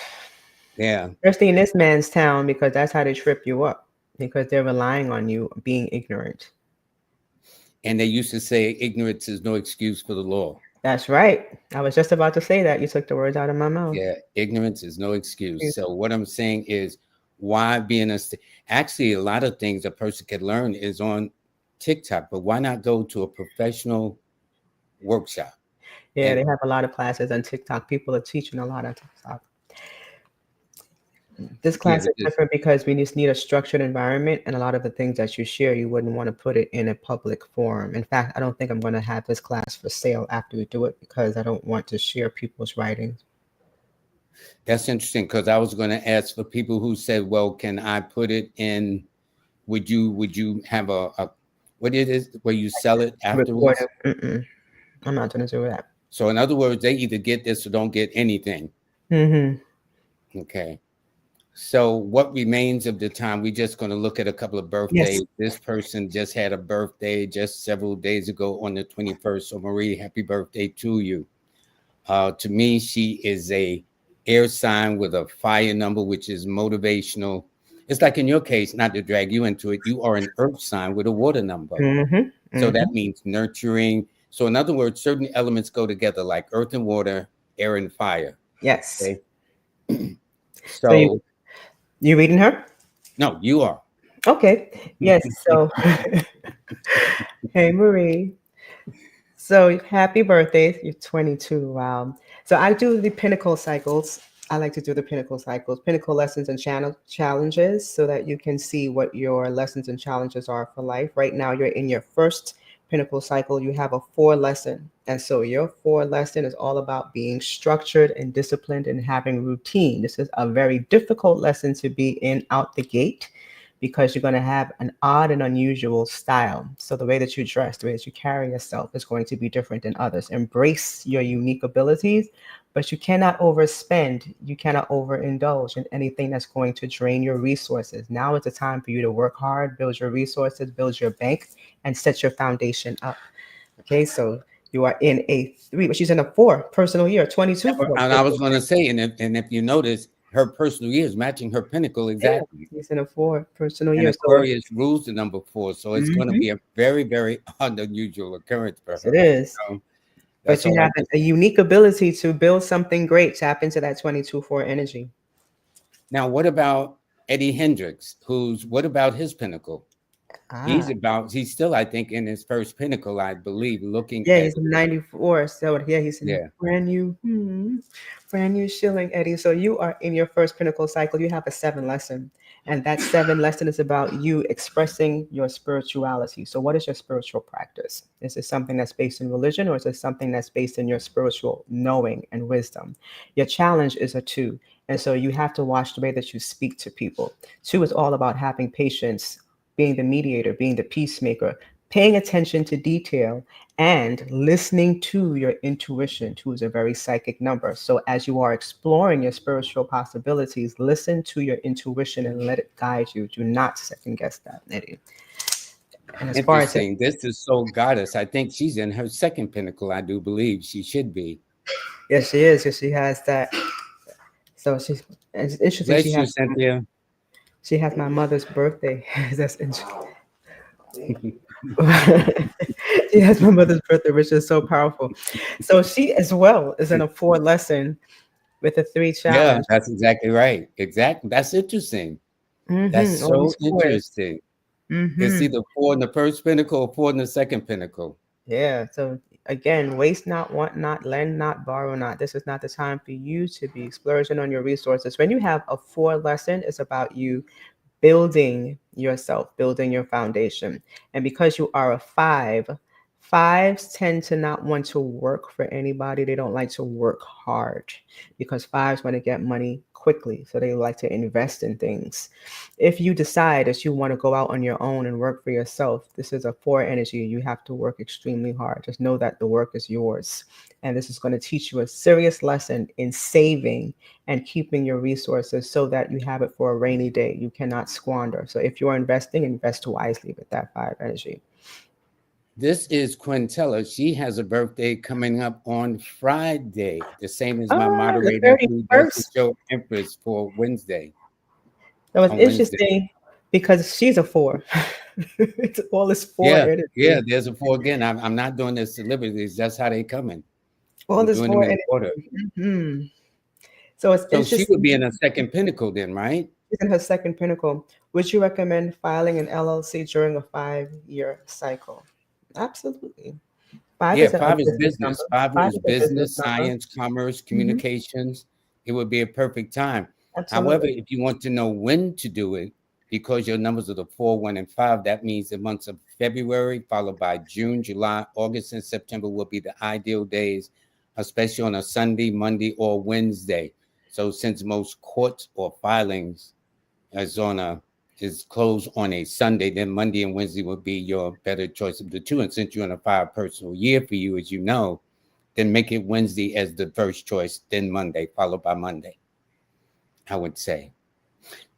Yeah. Especially in this man's town, because that's how they trip you up, because they're relying on you being ignorant. And they used to say ignorance is no excuse for the law. That's right. I was just about to say that. You took the words out of my mouth. Yeah, ignorance is no excuse. So what I'm saying is, why being actually a lot of things a person can learn is on TikTok, but why not go to a professional workshop? Yeah, And they have a lot of classes on TikTok. People are teaching a lot on TikTok. This class is different because we just need a structured environment, and a lot of the things that you share, you wouldn't want to put it in a public forum. In fact, I don't think I'm going to have this class for sale after we do it, because I don't want to share people's writings. That's interesting, because I was going to ask for people who said, well, can I put it in, would you have a what it is where you sell it afterwards? I'm not going to do that. So in other words, they either get this or don't get anything. Okay. So what remains of the time? We're just going to look at a couple of birthdays. Yes. This person just had a birthday just several days ago on the 21st. So Marie, happy birthday to you. To me, she is a air sign with a fire number, which is motivational. It's like in your case, not to drag you into it, you are an earth sign with a water number. So that means nurturing. So in other words, certain elements go together, like earth and water, air and fire. Yes. Okay. So you reading her? No, you are. Okay. Yes. So, hey, Marie. So, happy birthday. You're 22. Wow. So, I do the pinnacle cycles. I like to do the pinnacle cycles, pinnacle lessons and challenges, so that you can see what your lessons and challenges are for life. Right now, you're in your first pinnacle cycle. You have a 4 lesson. And so your 4 lesson is all about being structured and disciplined and having routine. This is a very difficult lesson to be in out the gate, because you're going to have an odd and unusual style. So the way that you dress, the way that you carry yourself is going to be different than others. Embrace your unique abilities, but you cannot overspend. You cannot overindulge in anything that's going to drain your resources. Now is the time for you to work hard, build your resources, build your bank, and set your foundation up. Okay, so you are in a 3, but she's in a 4 personal year, 22. And I was going to say, and if you notice, her personal year is matching her pinnacle exactly. Yeah, he's in a 4 personal year. And Aquarius rules the number 4, so it's going to be a very, very unusual occurrence for her. It is. But you have a unique ability to build something great. Tap into that 22-4 energy. Now, what about Eddie Hendricks? What about his pinnacle? He's still, I think, in his first pinnacle, I believe, looking at. Yeah, he's 94. So yeah, he's in brand new shilling, Eddie. So you are in your first pinnacle cycle. You have a 7 lesson. And that 7 lesson is about you expressing your spirituality. So what is your spiritual practice? Is it something that's based in religion, or is it something that's based in your spiritual knowing and wisdom? Your challenge is a 2. And so you have to watch the way that you speak to people. 2 is all about having patience, being the mediator, being the peacemaker, paying attention to detail, and listening to your intuition. Two is a very psychic number. So as you are exploring your spiritual possibilities, listen to your intuition and let it guide you. Do not second guess that, Eddie. And as far as Interesting. This is Soul Goddess. I think she's in her second pinnacle. I do believe she should be. yes, she is. Yes, she has that. So she's. It's interesting. Bless you, Cynthia. She has my mother's birthday. That's interesting. She has my mother's birthday, which is so powerful. So she as well is in a 4 lesson with a 3 Yeah, challenge. that's exactly right. Exactly. That's interesting. That's All so these fours. interesting. It's Mm-hmm. either four in the first pinnacle or four in the second pinnacle. Yeah. So again, waste not, want not, lend not, borrow not. This is not the time for you to be splurging on your resources. When you have a 4 lesson, it's about you building yourself, building your foundation. And because you are a 5, fives tend to not want to work for anybody. They don't like to work hard because fives want to get money quickly. So they like to invest in things. If you decide that you want to go out on your own and work for yourself, this is a 4 energy. You have to work extremely hard. Just know that the work is yours. And this is going to teach you a serious lesson in saving and keeping your resources so that you have it for a rainy day. You cannot squander. So if you're investing, invest wisely with that 5 energy. This is Quintella. She has a birthday coming up on Friday, the same as my The moderator who does the 31st. show Empress for Wednesday. That was On Wednesday. interesting because she's a 4. It's all this 4 Yeah, yeah, energy. there's a four again. I'm not doing this deliberately. That's how they coming. All I'm this doing them 4 in order. energy. Hmm. So it's So she would interesting. be in a second pinnacle then, right? She's in her second pinnacle. Would you recommend filing an LLC during a 5-year cycle? Absolutely. Five Yeah, is a five is business number. business. Five Five is is a business business, number. science, commerce, Hmm. communications. It would be a perfect time. However, Absolutely. if you want to know when to do it, because your numbers are the 4, 1, and 5, that means the months of February, followed by June, July, August, and September will be the ideal days, especially on a Sunday, Monday, or Wednesday. So since most courts or filings is on a is closed on a Sunday, then Monday and Wednesday would be your better choice of the two. And since you're in a 5 personal year for you, as you know, then make it Wednesday as the first choice, then Monday, followed by Monday, I would say.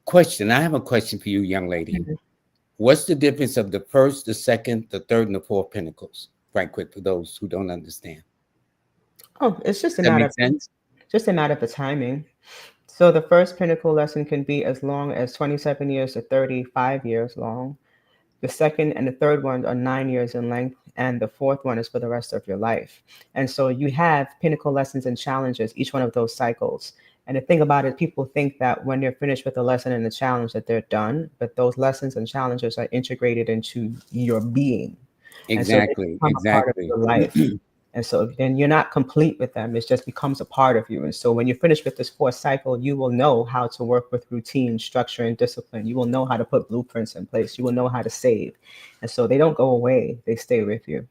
Question. I have a question for you, young lady. Mhm. What's the difference of the first, the second, the third, and the fourth pinnacles? Right quick for those who don't understand. Oh, it's just Does a that matter make of sense? the timing. So the first pinnacle lesson can be as long as 27 years to 35 years long. The second and the third one are 9 years in length, and the fourth one is for the rest of your life. And so you have pinnacle lessons and challenges, each one of those cycles. And the thing about it, people think that when they're finished with the lesson and the challenge that they're done, but those lessons and challenges are integrated into your being. And so they Exactly. become a part of Exactly. your life. And so then you're not complete with them. It just becomes a part of you. And so when you're finished with this 4th cycle, you will know how to work with routine, structure, and discipline. You will know how to put blueprints in place. You will know how to save. And so they don't go away, they stay with you.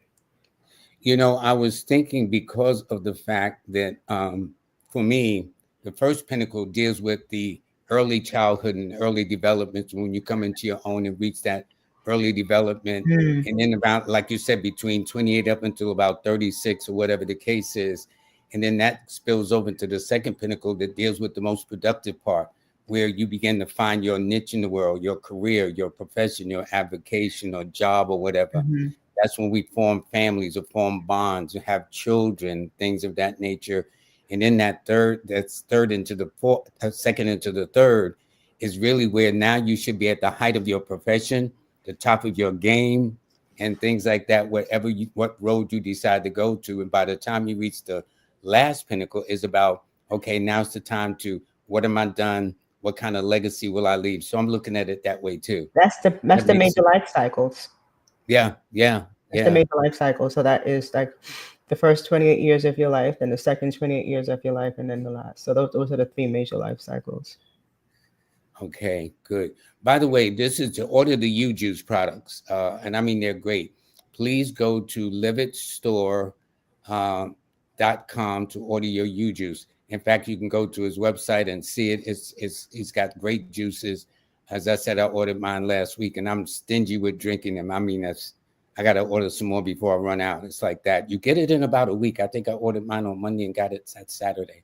You know, I was thinking because of the fact that for me, the first pinnacle deals with the early childhood and early development when you come into your own and reach that early development. Mm. And then about, like you said, between 28 up until about 36 or whatever the case is. And then that spills over into the second pinnacle that deals with the most productive part, where you begin to find your niche in the world, your career, your profession, your avocation or job or whatever. Mhm. That's when we form families or form bonds and have children, things of that nature. And then that's third into the fourth, second into the third, is really where now you should be at the height of your profession, the top of your game, and things like that, wherever you, what road you decide to go to. And by the time you reach the last pinnacle, is about, okay, now's the time to, what am I done? What kind of legacy will I leave? So I'm looking at it that way too. That's That the makes major sense. life cycles. Yeah, yeah, That's the yeah. major life cycle. So that is like the first 28 years of your life, then the second 28 years of your life, and then the last. So those are the 3 major life cycles. Okay, good. By the way, this is to order the U Juice products, and I mean they're great. Please go to livetstore.com to order your U Juice. In fact, you can go to his website and see it. It's he's got great juices. As I said, I ordered mine last week, and I'm stingy with drinking them. I mean, that's I got to order some more before I run out. It's like that. You get it in about a week. I think I ordered mine on Monday and got it that Saturday.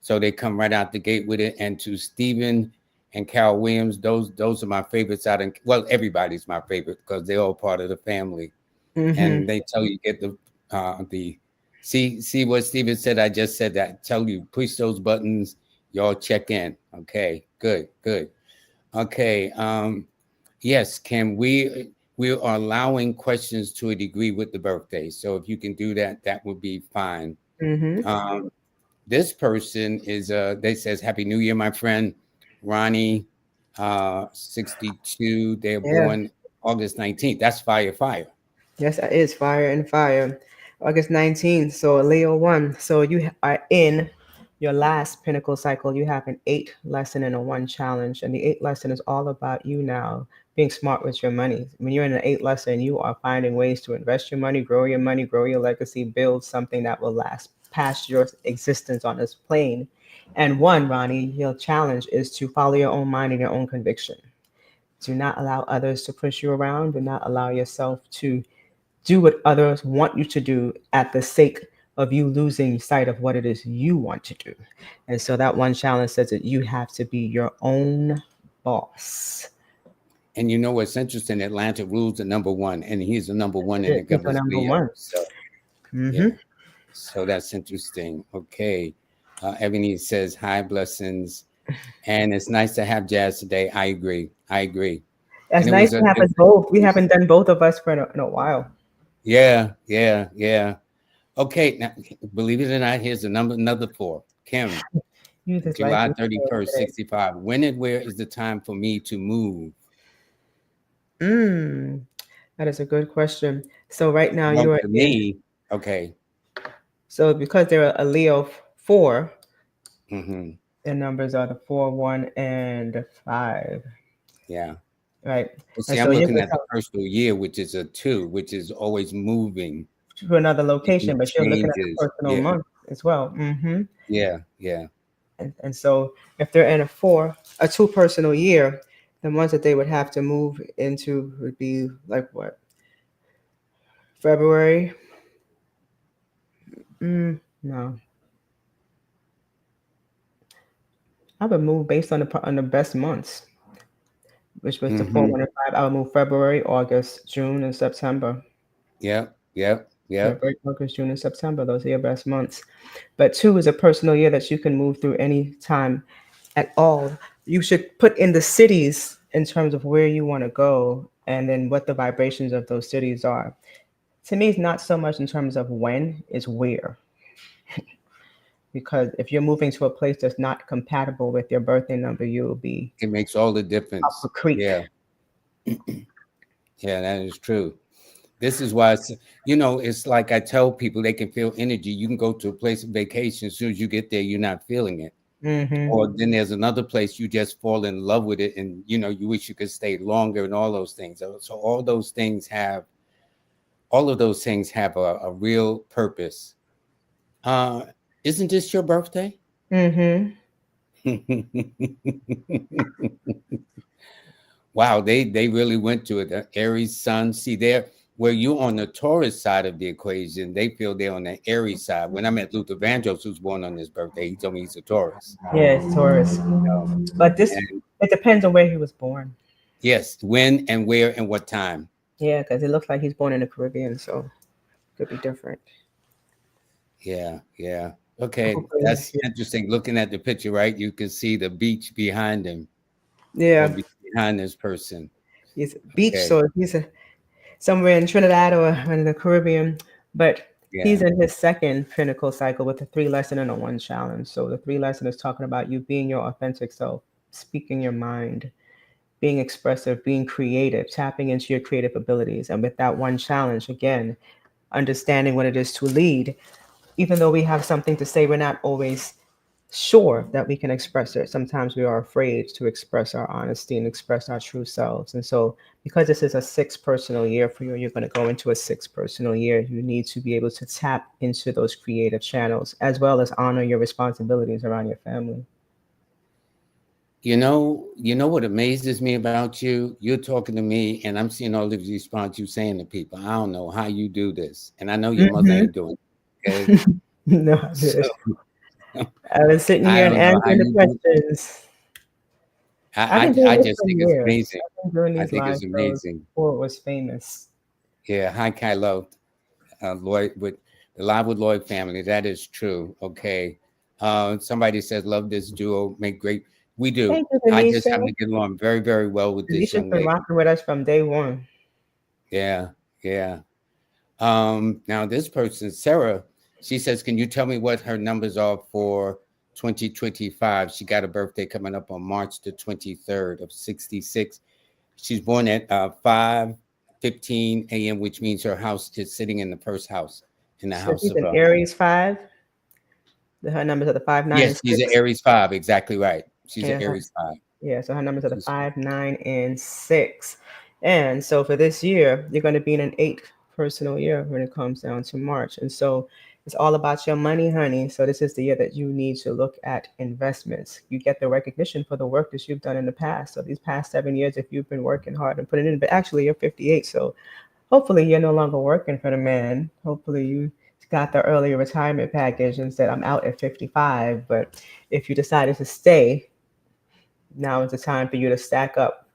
So they come right out the gate with it. And to Stephen and Carol Williams, those are my favorites out in, well, everybody's my favorite because they're all part of the family. Mm-hmm. And they tell you get the see what Stephen said. I just said that. Tell you push those buttons. Y'all check in. Okay, good, good. Okay. Yes, can we are allowing questions to a degree with the birthday. So if you can do that, that would be fine. Mm-hmm. This person is they says Happy New Year, my friend Ronnie, 62. They're Yeah. born August 19th. That's fire. Yes, that is fire and fire. August 19th. So Leo 1. So you are in your last pinnacle cycle. You have an 8 lesson and a 1 challenge. And the 8 lesson is all about you now being smart with your money. When you're in an 8 lesson, you are finding ways to invest your money, grow your legacy, build something that will last past your existence on this plane. And 1, Ronnie, your challenge is to follow your own mind and your own conviction. Do not allow others to push you around. Do not allow yourself to do what others want you to do at the sake of you losing sight of what it is you want to do. And so that 1 challenge says that you have to be your own boss. And you know what's interesting? Atlanta rules the number one, and he's the number one in the He's the government's number Leo. 1. So Mm-hmm. yeah, so that's interesting. Okay, Ebony says hi, blessings, and it's nice to have Jazz today. I agree. It's And it nice was to have us both. We haven't done both of us for in a while. yeah. Okay, now believe it or not, here's the number another 4. Kim, You just like July me 31st, today. 65. When and where is the time for me to move? Mm, that is a good question. So right now Well, you are to in. me, okay. So because they're a Leo 4, Hmm. their numbers are the 4, 1, and the 5. Yeah. Right. Well, And see, so I'm you're looking going at the personal year, which is a 2, which is always moving, to another location, making but you're looking at the changes. personal Yeah, month as well. yeah. And so if they're in a 2 personal year, the ones that they would have to move into would be like what? February? No. I would move based on the best months, which was the 4, Hmm. 1, and 5. I would move February, August, June, and September. Yep. February, August, June, and September. Those are your best months. But 2 is a personal year that you can move through any time at all. You should put in the cities in terms of where you want to go and then what the vibrations of those cities are. To me, it's not so much in terms of when, it's where. Because if you're moving to a place that's not compatible with your birthday number, you'll be It makes all the up a difference. creek. Yeah, yeah, that is true. This is why it's like I tell people they can feel energy. You can go to a place of vacation. As soon as you get there, you're not feeling it. Mm-hmm. Or then there's another place you just fall in love with it, and you wish you could stay longer, and all those things. So all of those things have a real purpose. Uh, isn't this your birthday? Mm-hmm. Wow, they really went to it. The Aries sun. See there, where you're on the Taurus side of the equation, they feel they're on the Aries side. When I met Luther Vandross, who's born on his birthday, he told me he's a Taurus. Yeah, it's Taurus. But And it depends on where he was born. yes, when and where and what time. Yeah, because it looks like he's born in the Caribbean, so it could be different. Yeah. Okay, Hopefully, that's interesting. Looking at the picture, right? You can see the beach behind him or yeah, behind this person. he's beach, Okay, so he's somewhere in Trinidad or in the Caribbean. But he's yeah. in his second pinnacle cycle with a 3 lesson and a 1 challenge. So the 3 lesson is talking about you being your authentic self, speaking your mind, being expressive, being creative, tapping into your creative abilities. And with that 1 challenge, again, understanding what it is to lead. Even though we have something to say, we're not always sure that we can express it. Sometimes we are afraid to express our honesty and express our true selves. And so, because this is a 6 personal year for you, you're going to go into a 6 personal year. You need to be able to tap into those creative channels as well as honor your responsibilities around your family. You know what amazes me about you? You're talking to me, and I'm seeing all of these responses you saying to people. I don't know how you do this, and I know your mother Mm-hmm. ain't doing it. Okay, No, I so did. I was sitting I here and don't know how answering the you do. questions. I've been I doing this just for think it's years. amazing. I've been doing I these think live it's shows amazing. before it was famous. Yeah, hi Kylo, Lloyd with the Live with Lloyd family. That is true. Okay, somebody says love this duo, make great. We do. Thank you, I just happen Denisha. to get along very, very well with this Denisha's young been lady. rocking with us from day one. Yeah, yeah. Now this person, Sarah, she says, "Can you tell me what her numbers are for 2025?" She got a birthday coming up on March the 23rd of 66. She's born at 5:15 a.m., which means her house is sitting in the first house in the So house she's of an Aries 5. Her numbers are the 5, 9, and yes, she's an 6. Aries 5. Exactly right. She's an Yeah, Aries 5. yeah. So her numbers are the She's 5, 9, and 6. And so for this year, you're going to be in an 8 personal year when it comes down to March. And so it's all about your money, honey. So this is the year that you need to look at investments. You get the recognition for the work that you've done in the past. So these past 7 years, if you've been working hard and putting in, but actually you're 58. So hopefully you're no longer working for the man. Hopefully you got the early retirement package and said, I'm out at 55. But if you decided to stay, now is the time for you to stack up,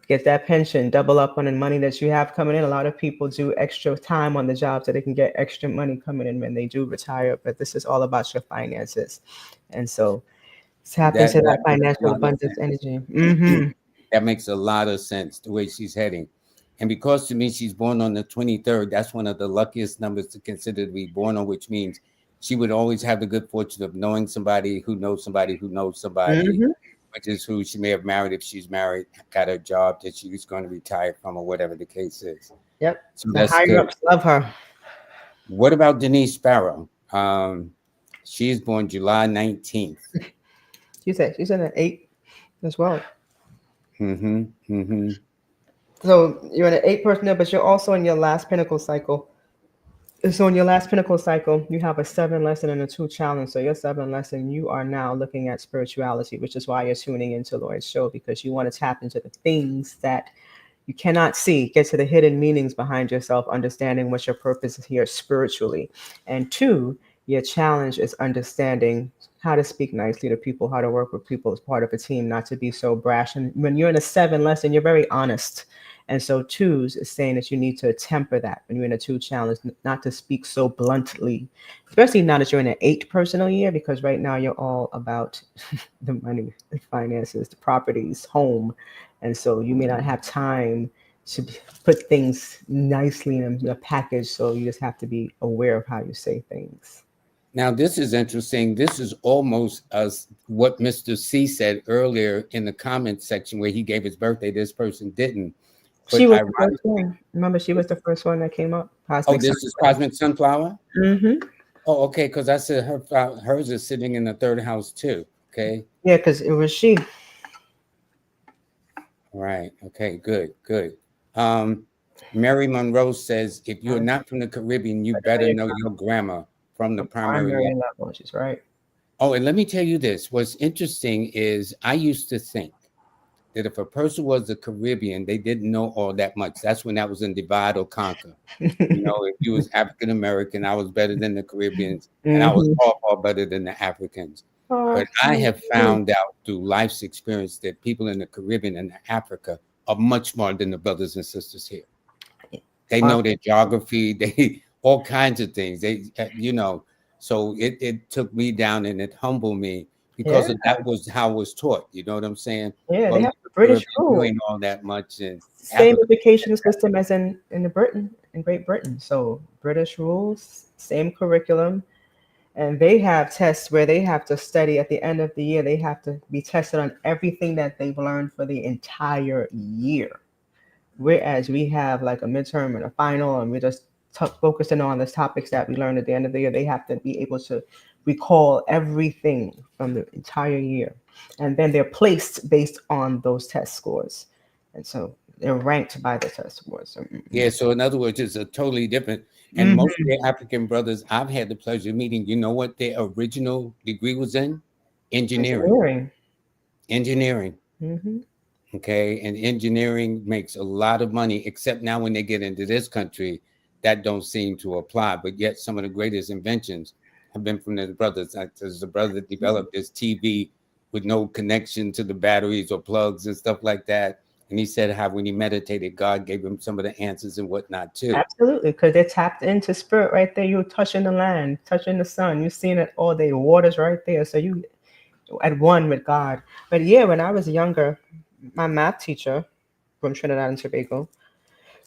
get that pension, double up on the money that you have coming in. A lot of people do extra time on the job so they can get extra money coming in when they do retire. But this is all about your finances. And so tap into that that makes a financial lot of abundance sense. energy. Mm-hmm. That makes a lot of sense the way she's heading. And because to me she's born on the 23rd, that's one of the luckiest numbers to consider to be born on, which means she would always have the good fortune of knowing somebody who knows somebody who knows somebody, Mm-hmm. which is who she may have married if she's married, got a job that she's going to retire from or whatever the case is. Yep. So The that's higher good. ups love her. What about Denise Sparrow? She is born July 19th. She's in an 8 as well. Mm-hmm. Mm-hmm. So you're in an 8 person there, but you're also in your last pinnacle cycle. So in your last pinnacle cycle, you have a 7 lesson and a 2 challenge. So your 7 lesson, you are now looking at spirituality, which is why you're tuning into Lloyd's show, because you want to tap into the things that you cannot see, get to the hidden meanings behind yourself, understanding what your purpose is here spiritually. And 2, your challenge is understanding how to speak nicely to people, how to work with people as part of a team, not to be so brash. And when you're in a 7 lesson, you're very honest. And so 2s is saying that you need to temper that when you're in a 2 challenge, not to speak so bluntly, especially now that you're in an 8 personal year, because right now you're all about the money, the finances, the properties, home. And so you may not have time to put things nicely in a package. So you just have to be aware of how you say things. Now, this is interesting. This is almost as what Mr. C said earlier in the comment section where he gave his birthday. This person didn't. She But was the first ironically, one. Remember, she was the first one that came up. oh, Cosmic this is Sunflower. Cosmic Sunflower? Mm-hmm. Oh, okay, because I said hers is sitting in the third house too. Okay. Yeah, because it was she. All right. Okay, good, good. Um, Mary Monroe says, if you're not from the Caribbean, you But I know better you're know your grammar from the from primary level. primary level. She's right. Oh, and let me tell you this. What's interesting is I used to think that if a person was a Caribbean, they didn't know all that much. That's when that was in divide or conquer. You know, if you was African American, I was better than the Caribbeans, and I was Mm-hmm. far better than the Africans. But I have found out through life's experience that people in the Caribbean and Africa are much smarter than the brothers and sisters here. They know their geography, they all kinds of things. So it took me down and it humbled me because Yeah, of that was how I was taught. You know what I'm saying? yeah, Oh, they you're have the the British Caribbean, you rule. ain't all that much, and Same Africa. education system as in the Britain in Great Britain. So British rules, same curriculum, and they have tests where they have to study at the end of the year. They have to be tested on everything that they've learned for the entire year. Whereas we have like a midterm and a final, and we're just focusing on the topics that we learned at the end of the year. They have to be able to recall everything from the entire year, and then they're placed based on those test scores, and so they're ranked by the test scores. Yeah, so in other words, it's a totally different. And most of Mm-hmm. the African brothers I've had the pleasure of meeting, you know what their original degree was in? Engineering. Engineering. Engineering. Mm-hmm. Okay, and engineering makes a lot of money, except now when they get into this country, that don't seem to apply. But yet, some of the greatest inventions have been from the brothers. Like, there's a brother that developed this TV with no connection to the batteries or plugs and stuff like that. And he said how when he meditated, God gave him some of the answers and whatnot too. Absolutely, because they're tapped into spirit right there. You're touching the land, touching the sun. You're seeing it all day. The water's right there. So you at one with God. But yeah, when I was younger, my math teacher from Trinidad and Tobago,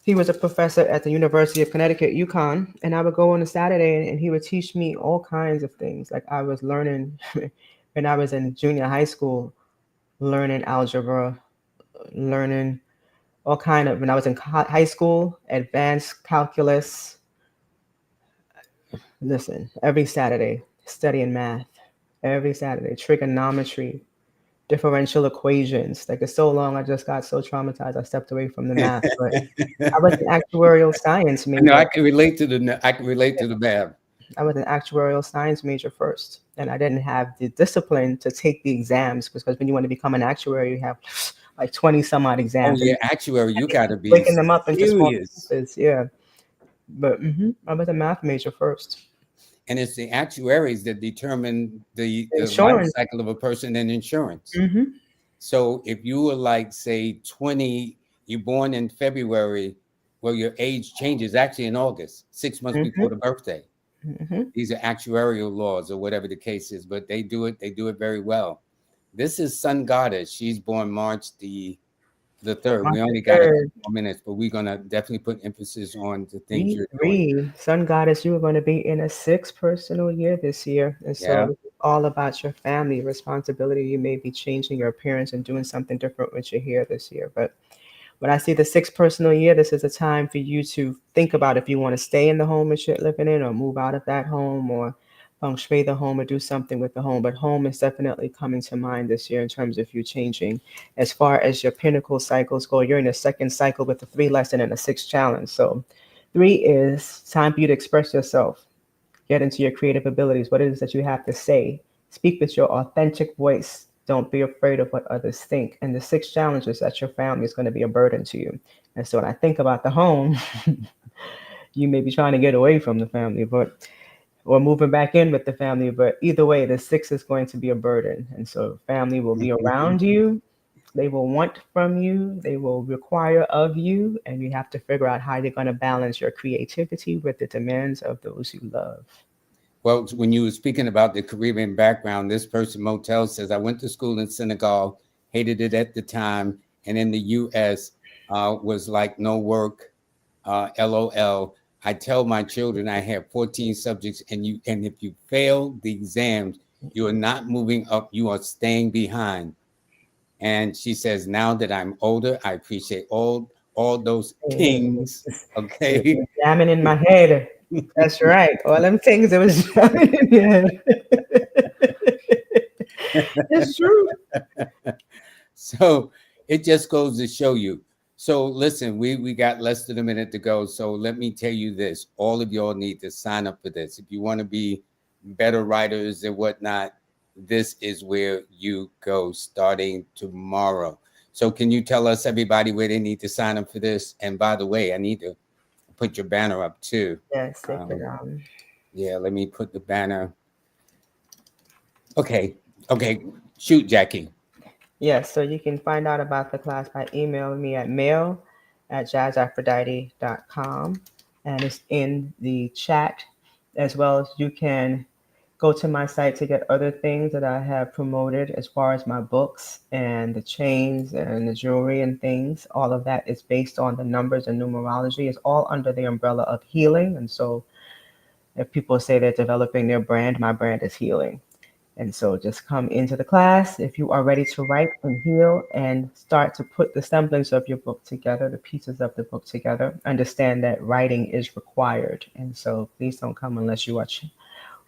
he was a professor at the University of Connecticut, UConn, and I would go on a Saturday and he would teach me all kinds of things. Like I was learning when I was in junior high school, learning algebra, learning all kind of when I was in high school, advanced calculus. Listen, every Saturday, studying math. Every Saturday, trigonometry, differential equations. Like it's so long, I just got so traumatized. I stepped away from the math. But I was an actuarial science No, major. I can relate to the math. I was an actuarial science major first, and I didn't have the discipline to take the exams because when you want to become an actuary, you have like 20 some odd Oh exams, and yeah, actuary, you got to be breaking them up into small serious. pieces. Yeah, but I was a math major first. And it's the actuaries that determine the life Insurance. cycle of a person in insurance. Mm-hmm. So if you were like say 20, you're born in February, well your age changes actually in August, 6 months before Mm-hmm. the birthday. Mm-hmm. These are actuarial laws or whatever the case is, but they do it very well. This is Sun Goddess. She's born March the third. March We the only got a couple 3rd. more minutes, but we're gonna definitely put emphasis on the things Read, you're doing. read. Sun Goddess, you are going to be in a sixth personal year this year. And so Yeah. this is all about your family responsibility. You may be changing your appearance and doing something different with your hair this year. But when I see the sixth personal year, this is a time for you to think about if you want to stay in the home that you're living in or move out of that home or feng shui the home or do something with the home. But home is definitely coming to mind this year in terms of you changing. As far as your pinnacle cycles go, you're in the second cycle with the 3 lesson and a 6 challenge. So 3 is time for you to express yourself, get into your creative abilities, what it is that you have to say. Speak with your authentic voice. Don't be afraid of what others think. And the 6 challenge is that your family is going to be a burden to you. And so when I think about the home, you may be trying to get away from the family, but or moving back in with the family. But either way, the 6 is going to be a burden. And so family will be around you. They will want from you, they will require of you, and you have to figure out how you're going to balance your creativity with the demands of those you love. Well, when you were speaking about the Caribbean background, this person Motel says, I went to school in Senegal, hated it at the time, and in the US was like no work, LOL. I tell my children I have 14 subjects, and if you fail the exams, you are not moving up, you are staying behind. And she says, now that I'm older, I appreciate all those things. It Okay. was jamming in my head. That's right. All them things that was jamming in your head. It's true. So it just goes to show you. So listen, we got less than a minute to go. So let me tell you this: all of y'all need to sign up for this if you want to be better writers and whatnot. This is where you go starting tomorrow. So can you tell us everybody where they need to sign up for this? And by the way, I need to put your banner up too. Yes, they could. Yeah, let me put the banner. Okay, okay, shoot, Jacquie. Yes, so you can find out about the class by emailing me at mail@jazzaphrodite.com, and it's in the chat, as well as you can go to my site to get other things that I have promoted as far as my books and the chains and the jewelry and things. All of that is based on the numbers and numerology. It's all under the umbrella of healing. And so if people say they're developing their brand, my brand is healing. And so just come into the class if you are ready to write and heal and start to put the semblance of your book together, the pieces of the book together. Understand that writing is required. And so please don't come unless you are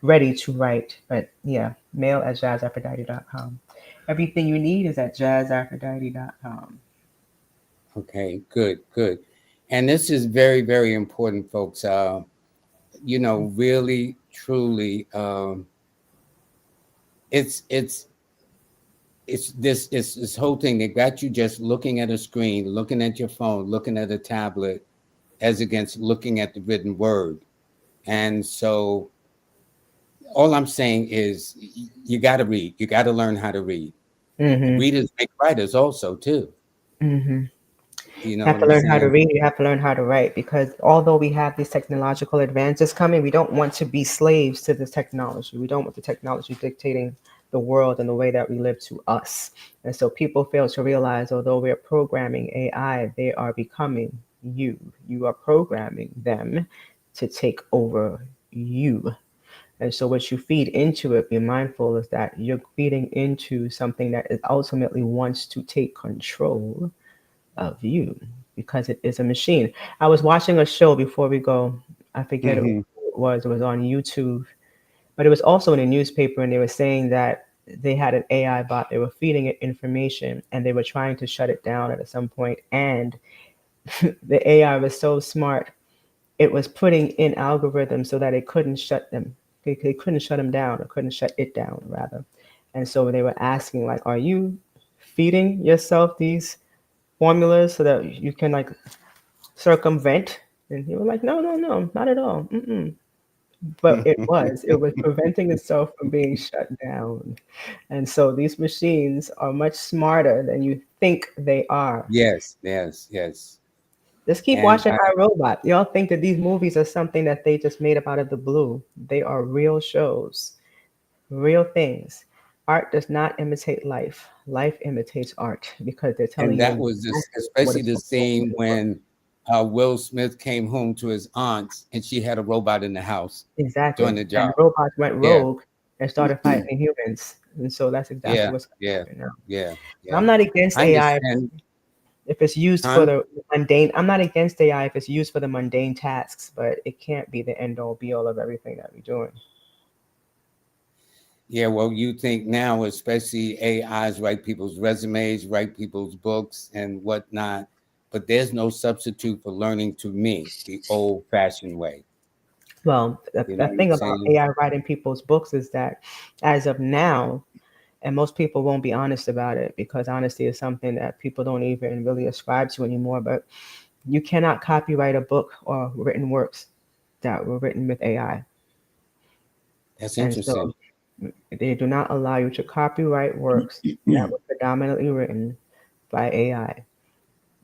ready to write. But yeah, mail@jazzaphrodite.com. Everything you need is at jazzaphrodite.com. Okay, good, good. And this is very, very important, folks. Really, truly, it's it's this whole thing. They got you just looking at a screen, looking at your phone, looking at a tablet, as against looking at the written word. And so all I'm saying is you got to read. You got to learn how to read. Mm-hmm. Readers make writers also too. Mm-hmm. You know You have what to I'm learn how to saying? read, you have to learn how to write, because although we have these technological advances coming, we don't want to be slaves to this technology. We don't want the technology dictating the world and the way that we live to us. And so people fail to realize, although we're programming AI, they are becoming you. You are programming them to take over you. And so what you feed into it, be mindful is that you're feeding into something that is ultimately wants to take control of you, because it is a machine. I was watching a show before we go. I forget who Hmm. it was. It was on YouTube, but it was also in a newspaper, and they were saying that they had an AI bot. They were feeding it information, and they were trying to shut it down at some point. And the AI was so smart, it was putting in algorithms so that it couldn't shut them. They couldn't shut them down, or couldn't shut it down, rather. And so they were asking, like, "Are you feeding yourself these formulas so that you can like circumvent?" And he was like, "No, no, no, not at all. Mm-mm." But it was preventing itself from being shut down. And so these machines are much smarter than you think they are. Yes, yes, yes. Just keep And watching iRobot. Y'all think that these movies are something that they just made up out of the blue. They are real shows, real things. Art does not imitate life. Life imitates art, because they're telling and you that in was this, what especially is the going on in scene the world. when Will Smith came home to his aunt's and she had a robot in the house doing Exactly. the And job. robots went Yeah, rogue and started fighting humans. And so that's exactly yeah, what's going to yeah, happen now. yeah, I'm yeah. not against I AI understand, if it's used for huh? the mundane. I'm not against AI if it's used for the mundane tasks, but it can't be the end all be all of everything that we're doing. Yeah, well, you think now, especially AIs write people's resumes, write people's books and whatnot, but there's no substitute for learning to me the old-fashioned way. Well, You know the what I'm thing about saying? AI writing people's books is that as of now, and most people won't be honest about it, because honesty is something that people don't even really ascribe to anymore, but you cannot copyright a book or written works that were written with AI. That's And so interesting. they do not allow you to copyright works that were predominantly written by AI.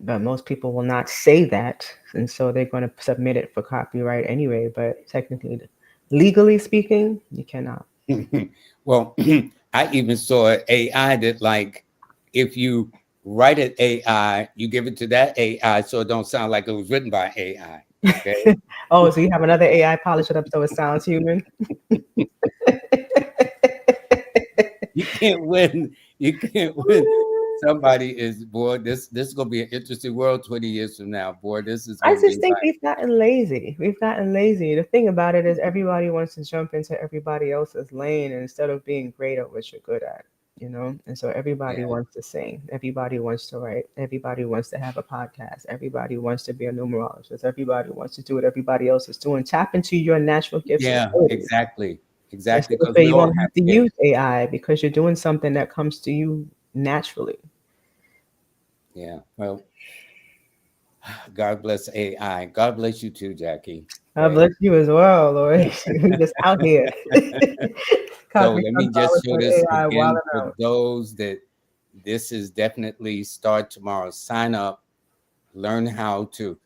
But most people will not say that, and so they're going to submit it for copyright anyway. But technically, legally speaking, you cannot. Well, I even saw an AI that, like, if you write it AI, you give it to that AI so it don't sound like it was written by AI. Okay. Oh, so you have another AI polish it up so it sounds human? You can't win. You can't win. Somebody is, boy, this is gonna be an interesting world 20 years from now. Boy, this is I gonna just be think like, we've gotten lazy. We've gotten lazy. The thing about it is everybody wants to jump into everybody else's lane instead of being great at what you're good at, you know? And so everybody yeah, wants to sing. Everybody wants to write. Everybody wants to have a podcast. Everybody wants to be a numerologist. Everybody wants to do what everybody else is doing. Tap into your natural gifts and yeah, abilities. exactly. And so Exactly. this Because way we you all won't have have to use gifts. AI because you're doing something that comes to you naturally. Yeah. Well, God bless AI. God bless you too, Jackie. God Okay. bless you as well, Lord. We just out here. So Cosmic let me just Sunflowers show and this AI again wilding for out. those that this is definitely start tomorrow. Sign up, learn how to,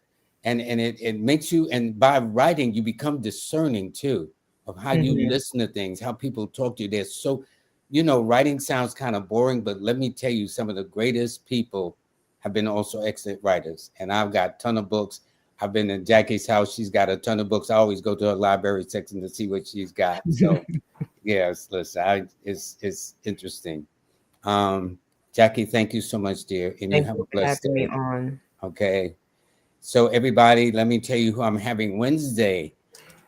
and it makes you, and by writing, you become discerning too of how you Mhm. listen to things, how people talk to you. They're so, writing sounds kind of boring, but let me tell you, some of the greatest people have been also excellent writers. And I've got a ton of books. I've been in Jackie's house. She's got a ton of books. I always go to her library section to see what she's got. So yes, listen, it's interesting. Um, Jacquie, thank you so much, dear, and you Thank have you a for blessed having me day. on. Okay. So everybody, let me tell you who I'm having Wednesday.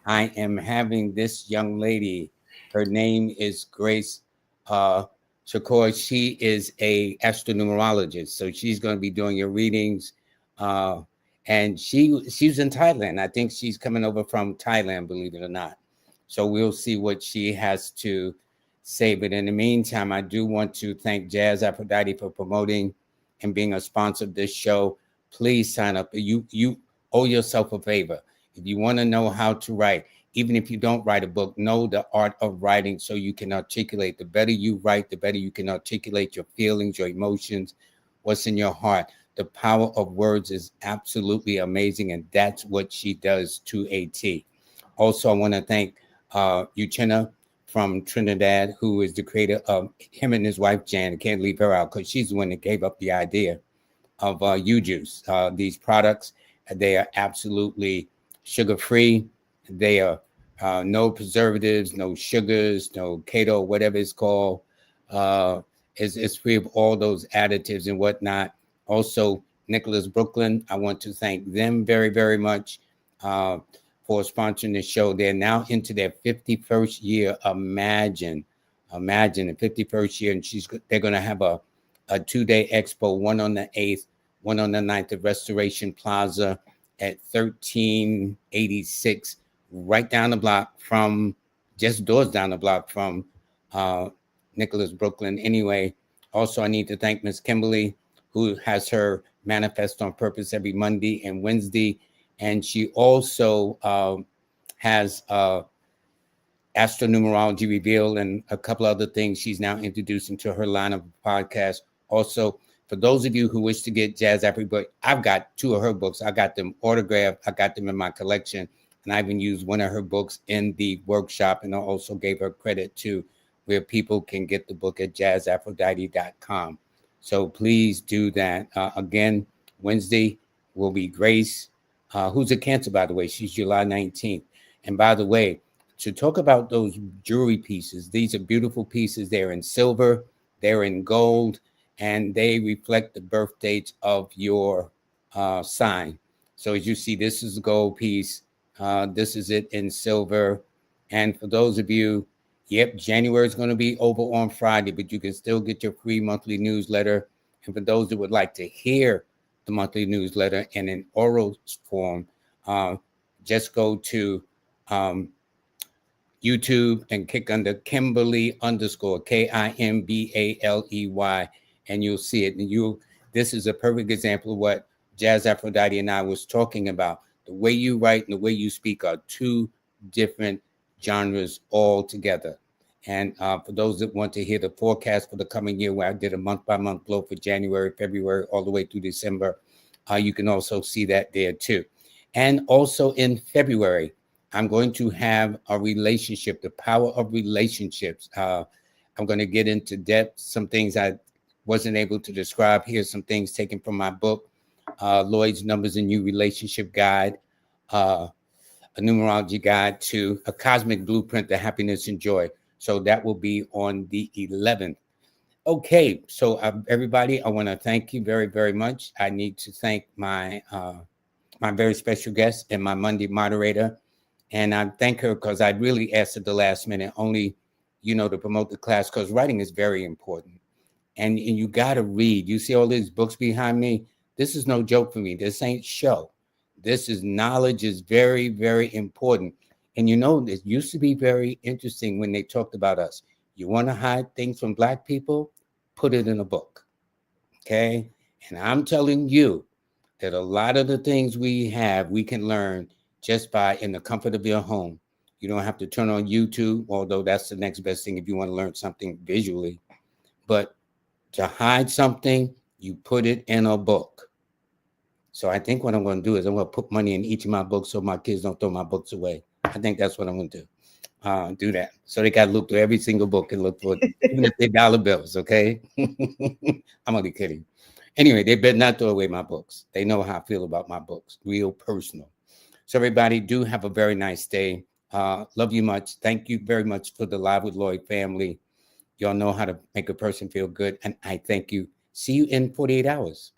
I am having this young lady. Her name is Grace Chakor. She is a astronumerologist. So she's going to be doing your readings. Uh, and she's in Thailand. I think she's coming over from Thailand, believe it or not. So we'll see what she has to say. But in the meantime, I do want to thank Jazz Aphrodite for promoting and being a sponsor of this show. Please sign up. You owe yourself a favor. If you want to know how to write, even if you don't write a book, know the art of writing so you can articulate. The better you write, the better you can articulate your feelings, your emotions, what's in your heart. The power of words is absolutely amazing, and that's what she does to a T. Also, I want to thank Uchenna from Trinidad, who is the creator of him and his wife, Jan. I can't leave her out because she's the one that gave up the idea of U-Juice. These products, they are absolutely sugar-free. They are no preservatives, no sugars, no keto, whatever it's called. It's free of all those additives and whatnot. Also, Nicholas Brooklyn, I want to thank them very, very much for sponsoring the show. They're now into their 51st year. Imagine the 51st year, and they're going to have a 2-day expo, one on the 8th, one on the 9th at Restoration Plaza at 1386, right down the block from, just doors down the block from Nicholas Brooklyn. Anyway, also I need to thank Miss Kimberly, who has her Manifest on Purpose every Monday and Wednesday. And she also has Astronumerology Revealed and a couple other things she's now introducing to her line of podcasts. Also, for those of you who wish to get Jazz Aphrodite book, I've got 2 of her books. I got them autographed. I got them in my collection. And I even used one of her books in the workshop. And I also gave her credit to where people can get the book at jazzaphrodite.com. So please do that. Again, Wednesday will be Grace, who's a Cancer, by the way. She's July 19th. And by the way, to talk about those jewelry pieces, these are beautiful pieces. They're in silver, they're in gold, and they reflect the birth dates of your sign. So as you see, this is a gold piece. This is it in silver. And for those of you, yep, January is going to be over on Friday, but you can still get your free monthly newsletter. And for those that would like to hear the monthly newsletter in an oral form, just go to YouTube and click under Kimberly _ KIMBALEY, and you'll see it. And this is a perfect example of what Jazz Aphrodite and I was talking about. The way you write and the way you speak are 2 different genres altogether. And for those that want to hear the forecast for the coming year, where I did a month-by-month blow for January, February, all the way through December, you can also see that there too. And also in February, I'm going to have a relationship, the power of relationships. I'm going to get into depth, some things I wasn't able to describe. Here's some things taken from my book, Lloyd's Numbers and You Relationship Guide, a numerology guide to a cosmic blueprint to happiness and joy. So that will be on the 11th. Okay, so everybody, I want to thank you very, very much. I need to thank my very special guest and my Monday moderator. And I thank her because I really asked at the last minute, only, to promote the class, because writing is very important. And you got to read. You see all these books behind me? This is no joke for me. This ain't show. This is knowledge is very, very important. And it used to be very interesting when they talked about us. You want to hide things from Black people? Put it in a book. Okay? And I'm telling you that a lot of the things we can learn just by in the comfort of your home. You don't have to turn on YouTube, although that's the next best thing if you want to learn something visually. But to hide something, you put it in a book. So I think what I'm going to do is I'm going to put money in each of my books so my kids don't throw my books away. I think that's what I'm going to do that. So they got to look through every single book and look for it, even if they're dollar bills, okay? I'm only kidding. Anyway, they better not throw away my books. They know how I feel about my books, real personal. So everybody, do have a very nice day. Love you much. Thank you very much for the Live with Lloyd family. Y'all know how to make a person feel good, and I thank you. See you in 48 hours.